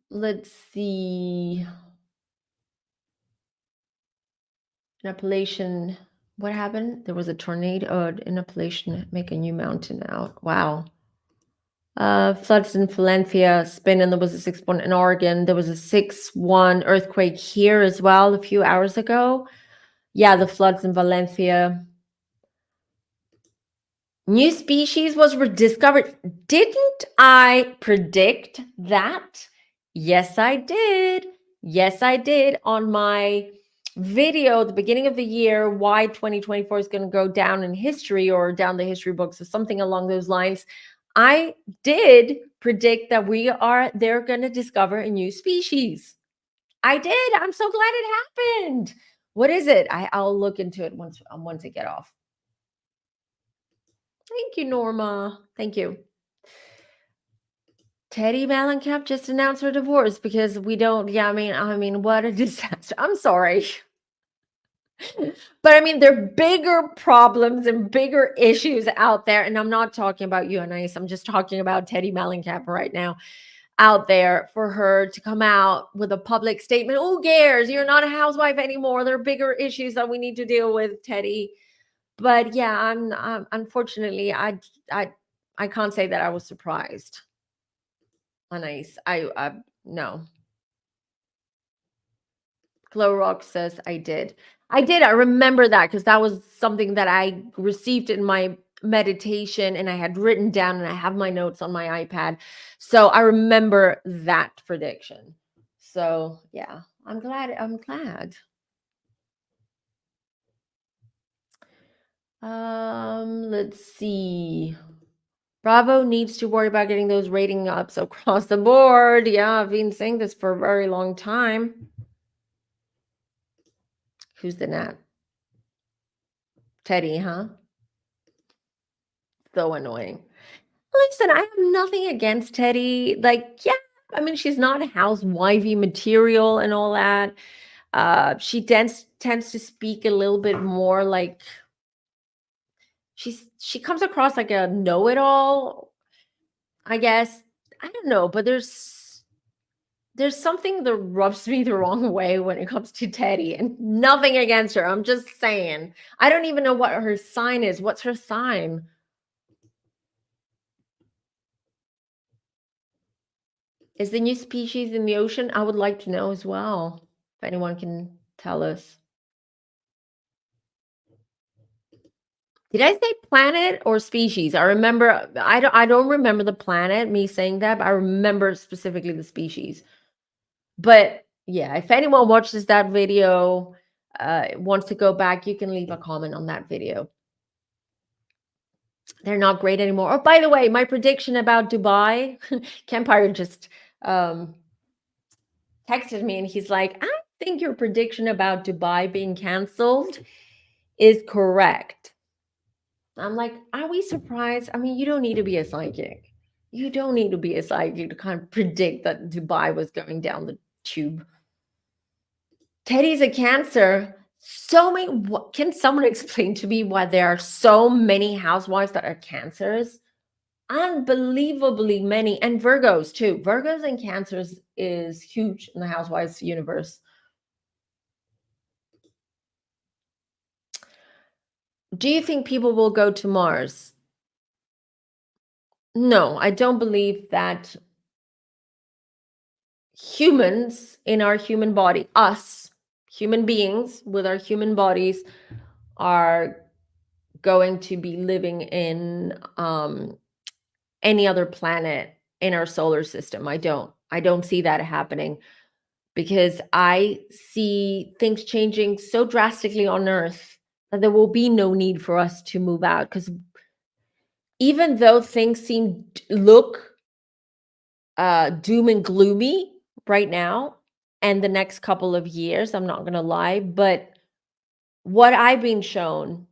Let's see. In Appalachian, what happened? There was a tornado in Appalachian, make a new mountain out. Wow. Floods in Valencia, Spain, and there was a 6.1 in Oregon. There was a 6.1 earthquake here as well a few hours ago. Yeah, the floods in Valencia. New species was rediscovered. Didn't I predict that? Yes, I did. Yes, I did on my video at the beginning of the year, why 2024 is going to go down in history or down the history books or something along those lines. I did predict that they're going to discover a new species. I did. I'm so glad it happened. What is it? I'll look into it once I get off. Thank you, Norma. Thank you. Teddy Mellencamp just announced her divorce because we don't. Yeah, I mean, what a disaster. I'm sorry. But I mean, there are bigger problems and bigger issues out there. And I'm not talking about you, Anais. I'm just talking about Teddy Mellencamp right now out there. For her to come out with a public statement, who cares? You're not a housewife anymore. There are bigger issues that we need to deal with, Teddy. But yeah, I'm unfortunately, I can't say that I was surprised. on ice. No. Glow Rock says I did. I did. I remember that because that was something that I received in my meditation and I had written down, and I have my notes on my iPad. So I remember that prediction. So yeah, I'm glad. I'm glad. Let's see. Bravo needs to worry about getting those rating ups across the board. Yeah, I've been saying this for a very long time. Who's the gnat? Teddy, huh? So annoying. Listen, I have nothing against Teddy. Like, yeah, I mean, she's not housewifey material and all that. She tends to speak a little bit more like she comes across like a know-it-all, I guess. I don't know, but there's something that rubs me the wrong way when it comes to Teddy, and nothing against her. I'm just saying. I don't even know what her sign is. What's her sign? Is the new species in the ocean? I would like to know as well, if anyone can tell us. Did I say planet or species? I don't remember the planet, me saying that, but I remember specifically the species. But yeah, if anyone watches that video, wants to go back, you can leave a comment on that video. They're not great anymore. Oh, by the way, my prediction about Dubai, Campire just texted me and he's like, I think your prediction about Dubai being canceled is correct. I'm like, are we surprised? I mean, you don't need to be a psychic. You don't need to be a psychic to kind of predict that Dubai was going down the tube. Teddy's a Cancer. So many. What, can someone explain to me why there are so many housewives that are Cancers? Unbelievably many, and Virgos too. Virgos and Cancers is huge in the housewives universe. Do you think people will go to Mars? No, I don't believe that humans in our human body, us human beings with our human bodies, are going to be living in any other planet in our solar system. I don't see that happening, because I see things changing so drastically on Earth that there will be no need for us to move out. Because even though things look doom and gloomy right now and the next couple of years, I'm not going to lie, but what I've been shown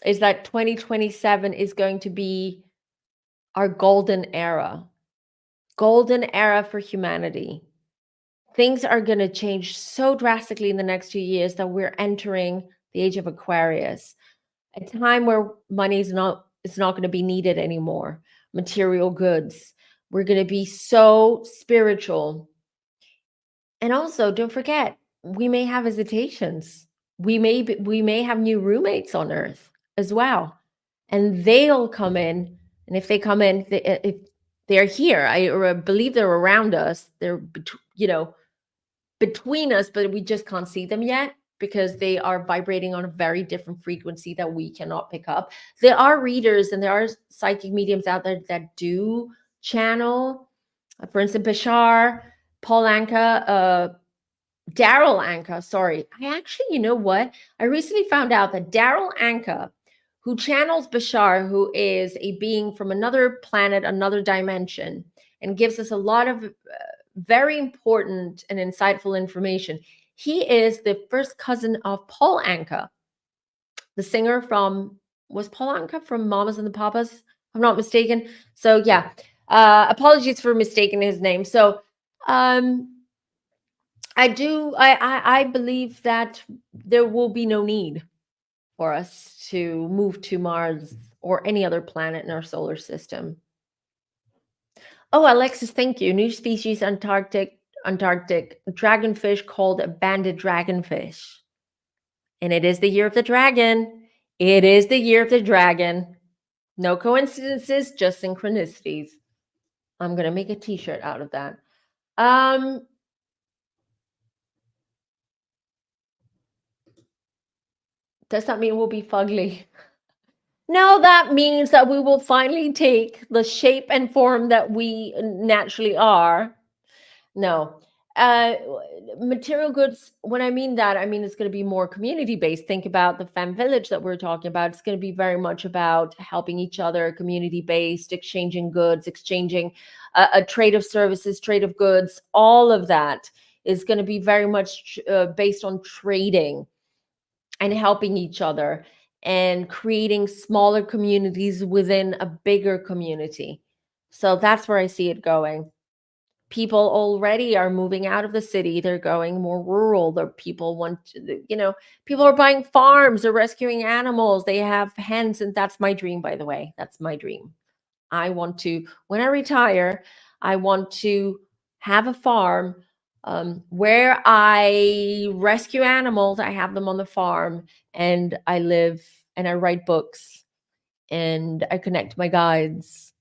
is that 2027 is going to be our golden era for humanity. Things are going to change so drastically in the next few years that we're entering the age of Aquarius, a time where money is not it's not going to be needed anymore. Material goods. We're going to be so spiritual. And also, don't forget, we may have visitations. We may have new roommates on Earth as well, and they'll come in. And if they come in, if they're here, I believe they're around us. They're between us, but we just can't see them yet because they are vibrating on a very different frequency that we cannot pick up. There are readers and there are psychic mediums out there that do channel. For instance, Bashar, Paul Anka, Daryl Anka. Sorry, I actually, you know what? I recently found out that Daryl Anka, who channels Bashar, who is a being from another planet, another dimension, and gives us a lot of very important and insightful information. He is the first cousin of Paul Anka, the singer from, was Paul Anka from Mamas and the Papas? If I'm not mistaken. So yeah, apologies for mistaking his name. So I believe that there will be no need for us to move to Mars or any other planet in our solar system. Oh, Alexis, thank you. New species, Antarctic dragonfish called a banded dragonfish. And it is the year of the dragon. It is the year of the dragon. No coincidences, just synchronicities. I'm gonna make a t-shirt out of that. Um, does that mean we'll be fugly? No, that means that we will finally take the shape and form that we naturally are. No. Material goods, when I mean that, I mean it's going to be more community based. Think about the Femme Village that we're talking about. It's going to be very much about helping each other, community based, exchanging goods, exchanging a trade of services, trade of goods. All of that is going to be very much based on trading and helping each other and creating smaller communities within a bigger community. So that's where I see it going. People already are moving out of the city. They're going more rural. The people want to, people are buying farms, they're rescuing animals, they have hens. And that's my dream, by the way. That's my dream. I want to, when I retire, I want to have a farm where I rescue animals. I have them on the farm and I live and I write books and I connect my guides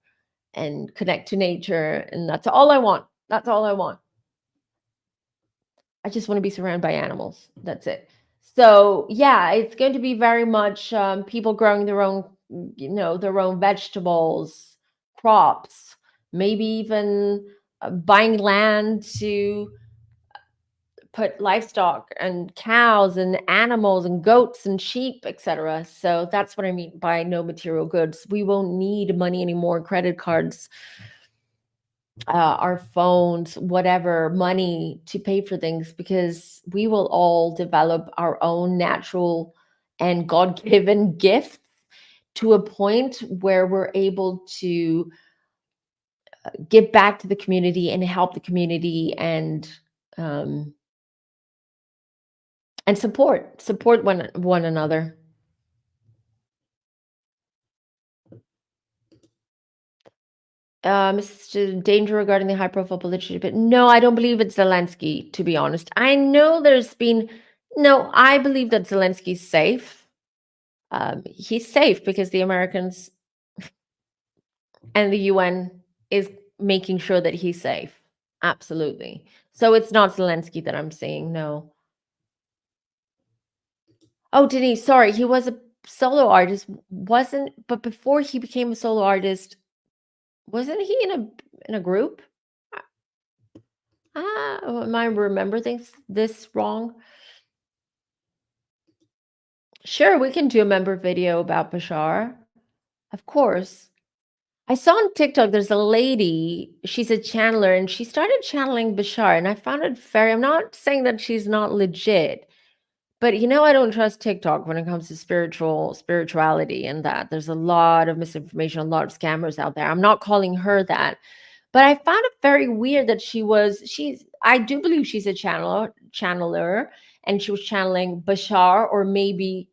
and connect to nature. And that's all I want. That's all I want. I just want to be surrounded by animals. That's it. So yeah, it's going to be very much people growing their own, their own vegetables, crops, maybe even buying land to put livestock and cows and animals and goats and sheep, etc. So that's what I mean by no material goods. We won't need money anymore, credit cards, our phones, whatever, money to pay for things, because we will all develop our own natural and God-given gifts to a point where we're able to give back to the community and help the community um, and support one another. Danger regarding the high-profile politician, but no, I don't believe it's Zelensky. To be honest, I know there's been no. I believe that Zelensky's safe. He's safe because the Americans and the UN is making sure that he's safe. Absolutely. So it's not Zelensky that I'm saying no. Oh, Denise, sorry, he was a solo artist, wasn't? But before he became a solo artist, wasn't he in a group? Am I remember this wrong? Sure, we can do a member video about Bashar. Of course. I saw on TikTok there's a lady, she's a channeler, and she started channeling Bashar, and I found it very, I'm not saying that she's not legit, but I don't trust TikTok when it comes to spirituality and that. There's a lot of misinformation, a lot of scammers out there. I'm not calling her that. But I found it very weird that I do believe she's a channeler, and she was channeling Bashar or maybe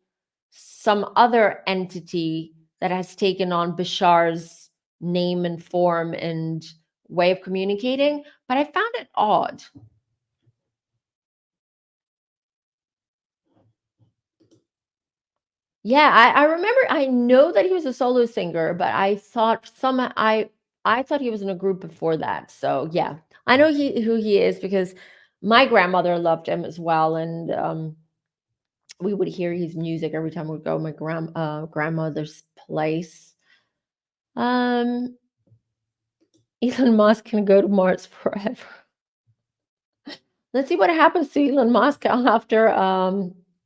some other entity that has taken on Bashar's name and form and way of communicating. But I found it odd. Yeah, I remember, I know that he was a solo singer, but I thought he was in a group before that. So yeah, I know who he is because my grandmother loved him as well, and we would hear his music every time we would go to my grandmother's place. Um, Elon Musk can go to Mars forever. Let's see what happens to Elon Musk after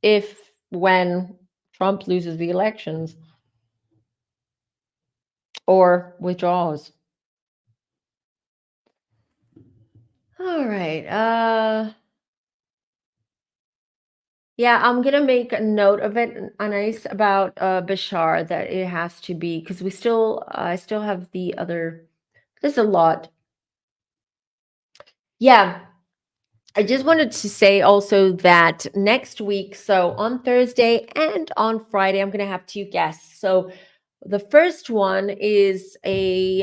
if when Trump loses the elections or withdraws. All right. Yeah, I'm gonna make a note of it, Anais, about Bashar, that it has to be, because I still have the other. There's a lot. Yeah, I just wanted to say also that next week, so on Thursday and on Friday, I'm gonna have two guests. So the first one is she's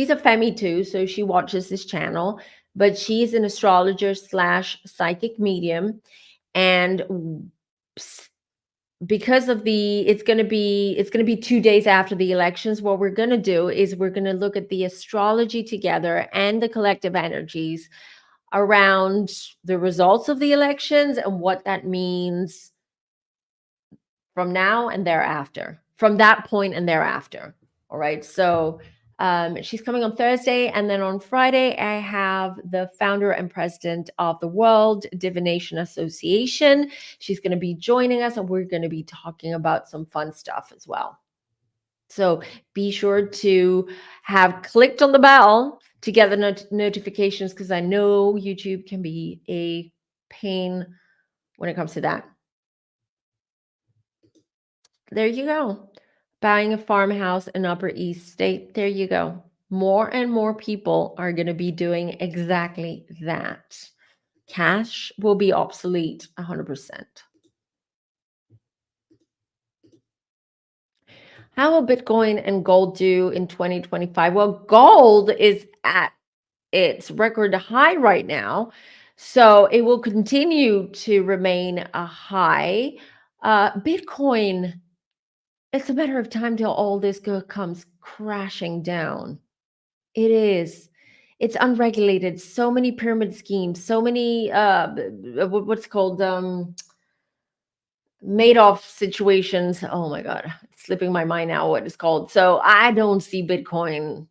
a Femi too, so she watches this channel, but she's an astrologer slash psychic medium, and because of it's going to be 2 days after the elections. What we're going to do is we're going to look at the astrology together and the collective energies around the results of the elections and what that means from now and thereafter, from that point and thereafter. All right. So she's coming on Thursday. And then on Friday, I have the founder and president of the World Divination Association. She's going to be joining us, and we're going to be talking about some fun stuff as well. So be sure to have clicked on the bell to get the notifications, because I know YouTube can be a pain when it comes to that. There you go. Buying a farmhouse in Upper East State. There you go. More and more people are going to be doing exactly that. Cash will be obsolete 100%. How will Bitcoin and gold do in 2025? Well, gold is at its record high right now, so it will continue to remain a high. Bitcoin, it's a matter of time till all this comes crashing down. It is. It's unregulated. So many pyramid schemes. So many what's called Madoff situations. Oh my God, it's slipping my mind now what it's called. So I don't see Bitcoin,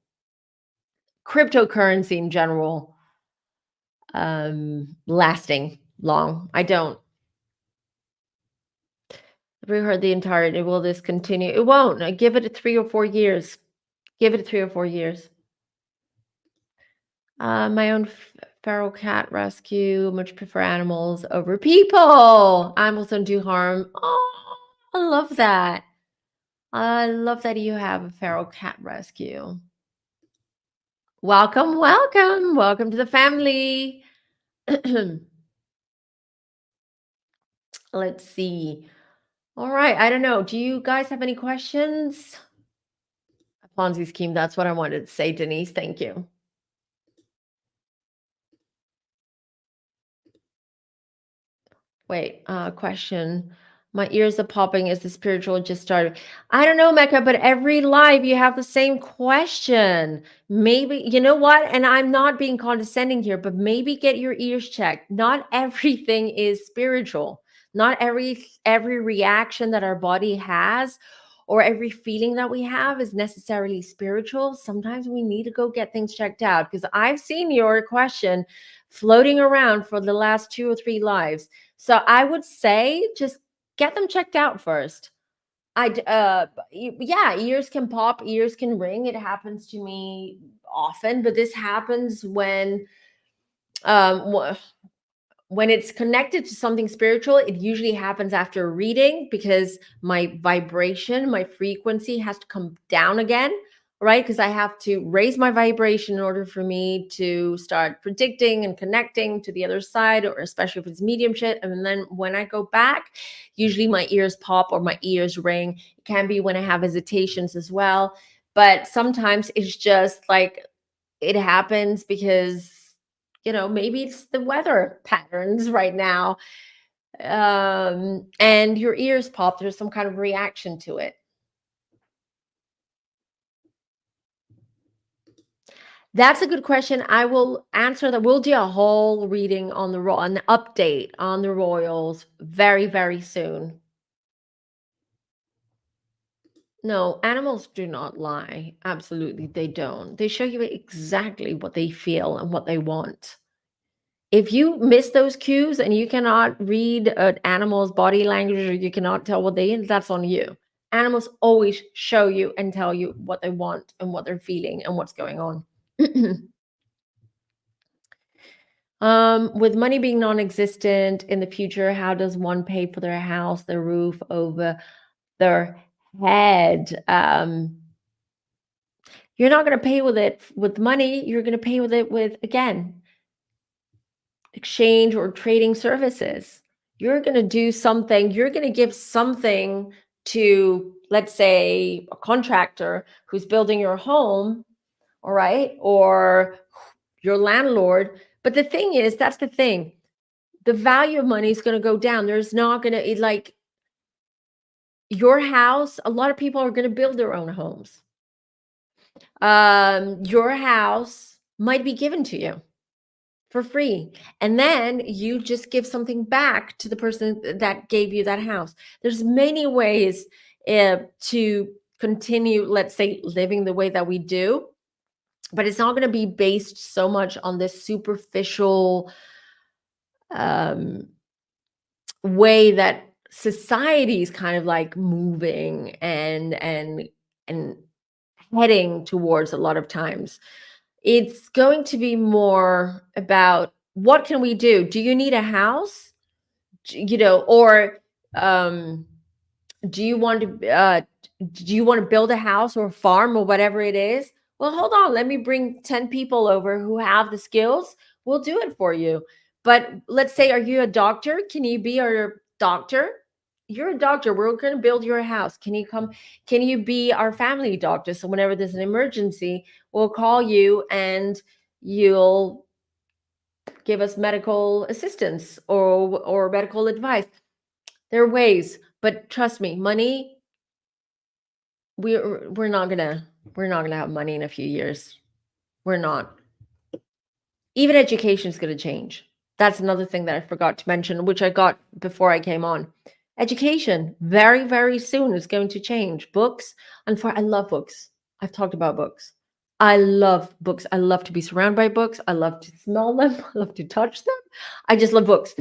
cryptocurrency in general, lasting long. I don't. We heard the entirety. Will this continue? It won't. I give it 3 or 4 years. Give it 3 or 4 years. My own feral cat rescue. Much prefer animals over people. Animals don't do harm. Oh, I love that. I love that you have a feral cat rescue. Welcome, welcome, welcome to the family. Let's see. All right, I don't know. Do you guys have any questions? A Ponzi scheme, that's what I wanted to say, Denise. Thank you. Wait, question. My ears are popping as the spiritual just started. I don't know, Mecca, but every live you have the same question. Maybe, you know what? And I'm not being condescending here, but maybe get your ears checked. Not everything is spiritual. Not every reaction that our body has or every feeling that we have is necessarily spiritual. Sometimes we need to go get things checked out, because I've seen your question floating around for the last 2 or 3 lives. So I would say just get them checked out first. Yeah, ears can pop, ears can ring. It happens to me often, but this happens um when it's connected to something spiritual. It usually happens after a reading, because my vibration, my frequency has to come down again, right? Because I have to raise my vibration in order for me to start predicting and connecting to the other side, or especially if it's mediumship. And then when I go back, usually my ears pop or my ears ring. It can be when I have visitations as well. But sometimes it's just like it happens because maybe it's the weather patterns right now, and your ears pop. There's some kind of reaction to it. That's a good question. I will answer that. We'll do a whole reading on an update on the royals very, very soon. No, animals do not lie. Absolutely, they don't. They show you exactly what they feel and what they want. If you miss those cues and you cannot read an animal's body language, or you cannot tell what that's on you. Animals always show you and tell you what they want and what they're feeling and what's going on. With money being non-existent in the future, how does one pay for their house, their roof over their head? You're not going to pay with it with money. You're going to pay with it with, again, exchange or trading services. You're going to do something, you're going to give something to, let's say, a contractor who's building your home, all right, or your landlord. But the thing is, that's the thing, the value of money is going to go down. There's not going to, like, your house, a lot of people are going to build their own homes. Your house might be given to you for free, and then you just give something back to the person that gave you that house. There's many ways to continue, let's say, living the way that we do, but it's not going to be based so much on this superficial way that society is kind of like moving and heading towards a lot of times. It's going to be more about, what can we do? Do you need a house? Or do you want to build a house or a farm or whatever it is? Well, hold on, let me bring 10 people over who have the skills. We'll do it for you. But let's say, are you a doctor? Can you be our doctor? You're a doctor, we're going to build your house. Can you be our family doctor? So whenever there's an emergency, we'll call you and you'll give us medical assistance or medical advice. There are ways, but trust me, money, we're not gonna have money in a few years. We're not. Even education is gonna change. That's another thing that I forgot to mention, which I got before I came on. Education, very, very soon, is going to change. Books, and I love books. I've talked about books. I love books. I love to be surrounded by books. I love to smell them. I love to touch them. I just love books.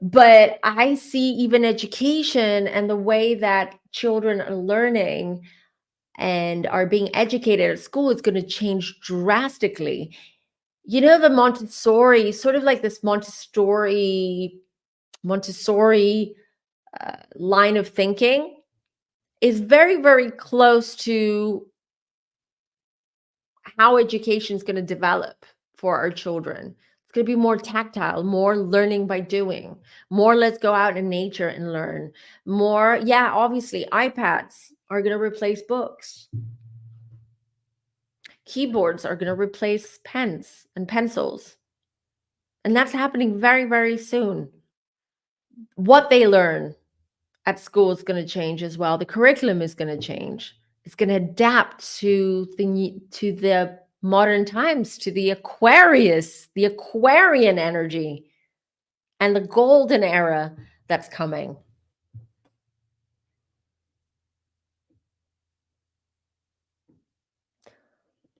But I see even education and the way that children are learning and are being educated at school is going to change drastically. The Montessori, sort of like this Montessori line of thinking is very, very close to how education is going to develop for our children. It's going to be more tactile, more learning by doing, more let's go out in nature and learn, more, yeah, obviously iPads are going to replace books. Keyboards are going to replace pens and pencils. And that's happening very, very soon. What they learn at school is going to change as well. The curriculum is going to change. It's going to adapt to the modern times, to the Aquarian energy, and the golden era that's coming.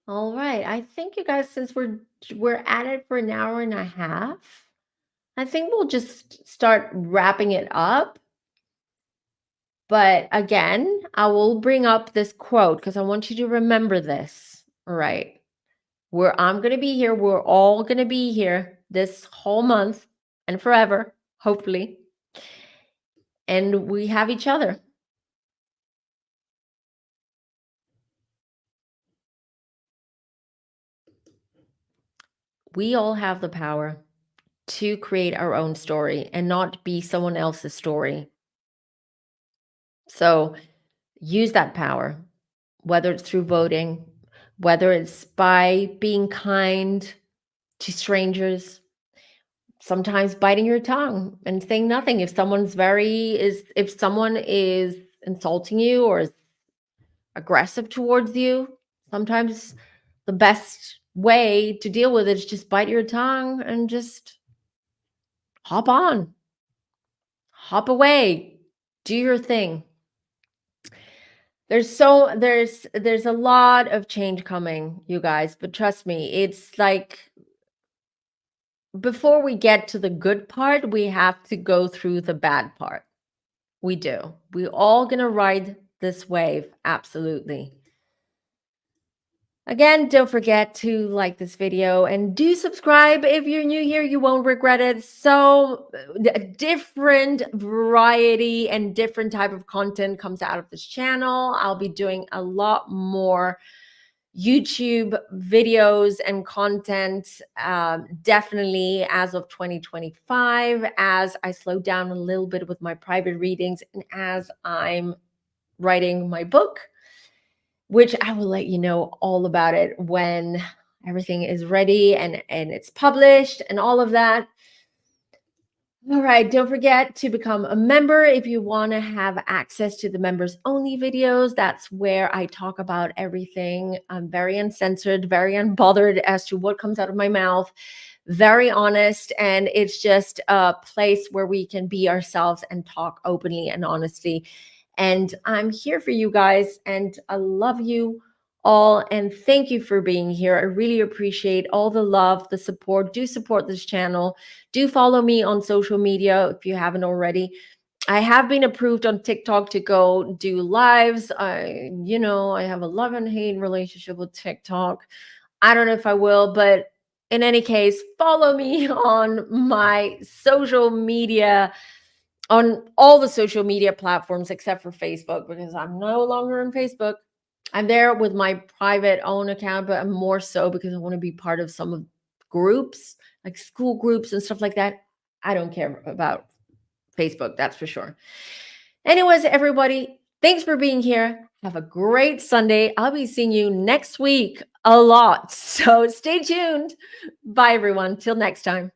All right. I think, you guys, since we're at it for an hour and a half, I think we'll just start wrapping it up. But again, I will bring up this quote because I want you to remember this. All right. I'm going to be here. We're all going to be here this whole month and forever, hopefully. And we have each other. We all have the power to create our own story and not be someone else's story. So use that power, whether it's through voting, whether it's by being kind to strangers, sometimes biting your tongue and saying nothing. If someone is insulting you or is aggressive towards you, sometimes the best way to deal with it is just bite your tongue and just hop away, do your thing. There's a lot of change coming, you guys, but trust me, it's like, before we get to the good part, we have to go through the bad part. We do. We're all going to ride this wave. Absolutely. Again, don't forget to like this video and do subscribe. If you're new here, you won't regret it. So different variety and different type of content comes out of this channel. I'll be doing a lot more YouTube videos and content, definitely as of 2025, as I slow down a little bit with my private readings and as I'm writing my book, which I will let you know all about it when everything is ready and it's published and all of that. All right, don't forget to become a member if you want to have access to the members only videos. That's where I talk about everything. I'm very uncensored, very unbothered as to what comes out of my mouth, very honest. And it's just a place where we can be ourselves and talk openly and honestly. And I'm here for you guys, and I love you all. And thank you for being here. I really appreciate all the love, the support. Do support this channel. Do follow me on social media if you haven't already. I have been approved on TikTok to go do lives. I have a love and hate relationship with TikTok. I don't know if I will, but in any case, follow me on my social media, on all the social media platforms except for Facebook, because I'm no longer on Facebook. I'm there with my private own account, but I'm more so because I want to be part of some of groups, like school groups and stuff like that. I don't care about Facebook, that's for sure. Anyways, everybody, thanks for being here. Have a great Sunday. I'll be seeing you next week a lot. So stay tuned. Bye, everyone. Till next time.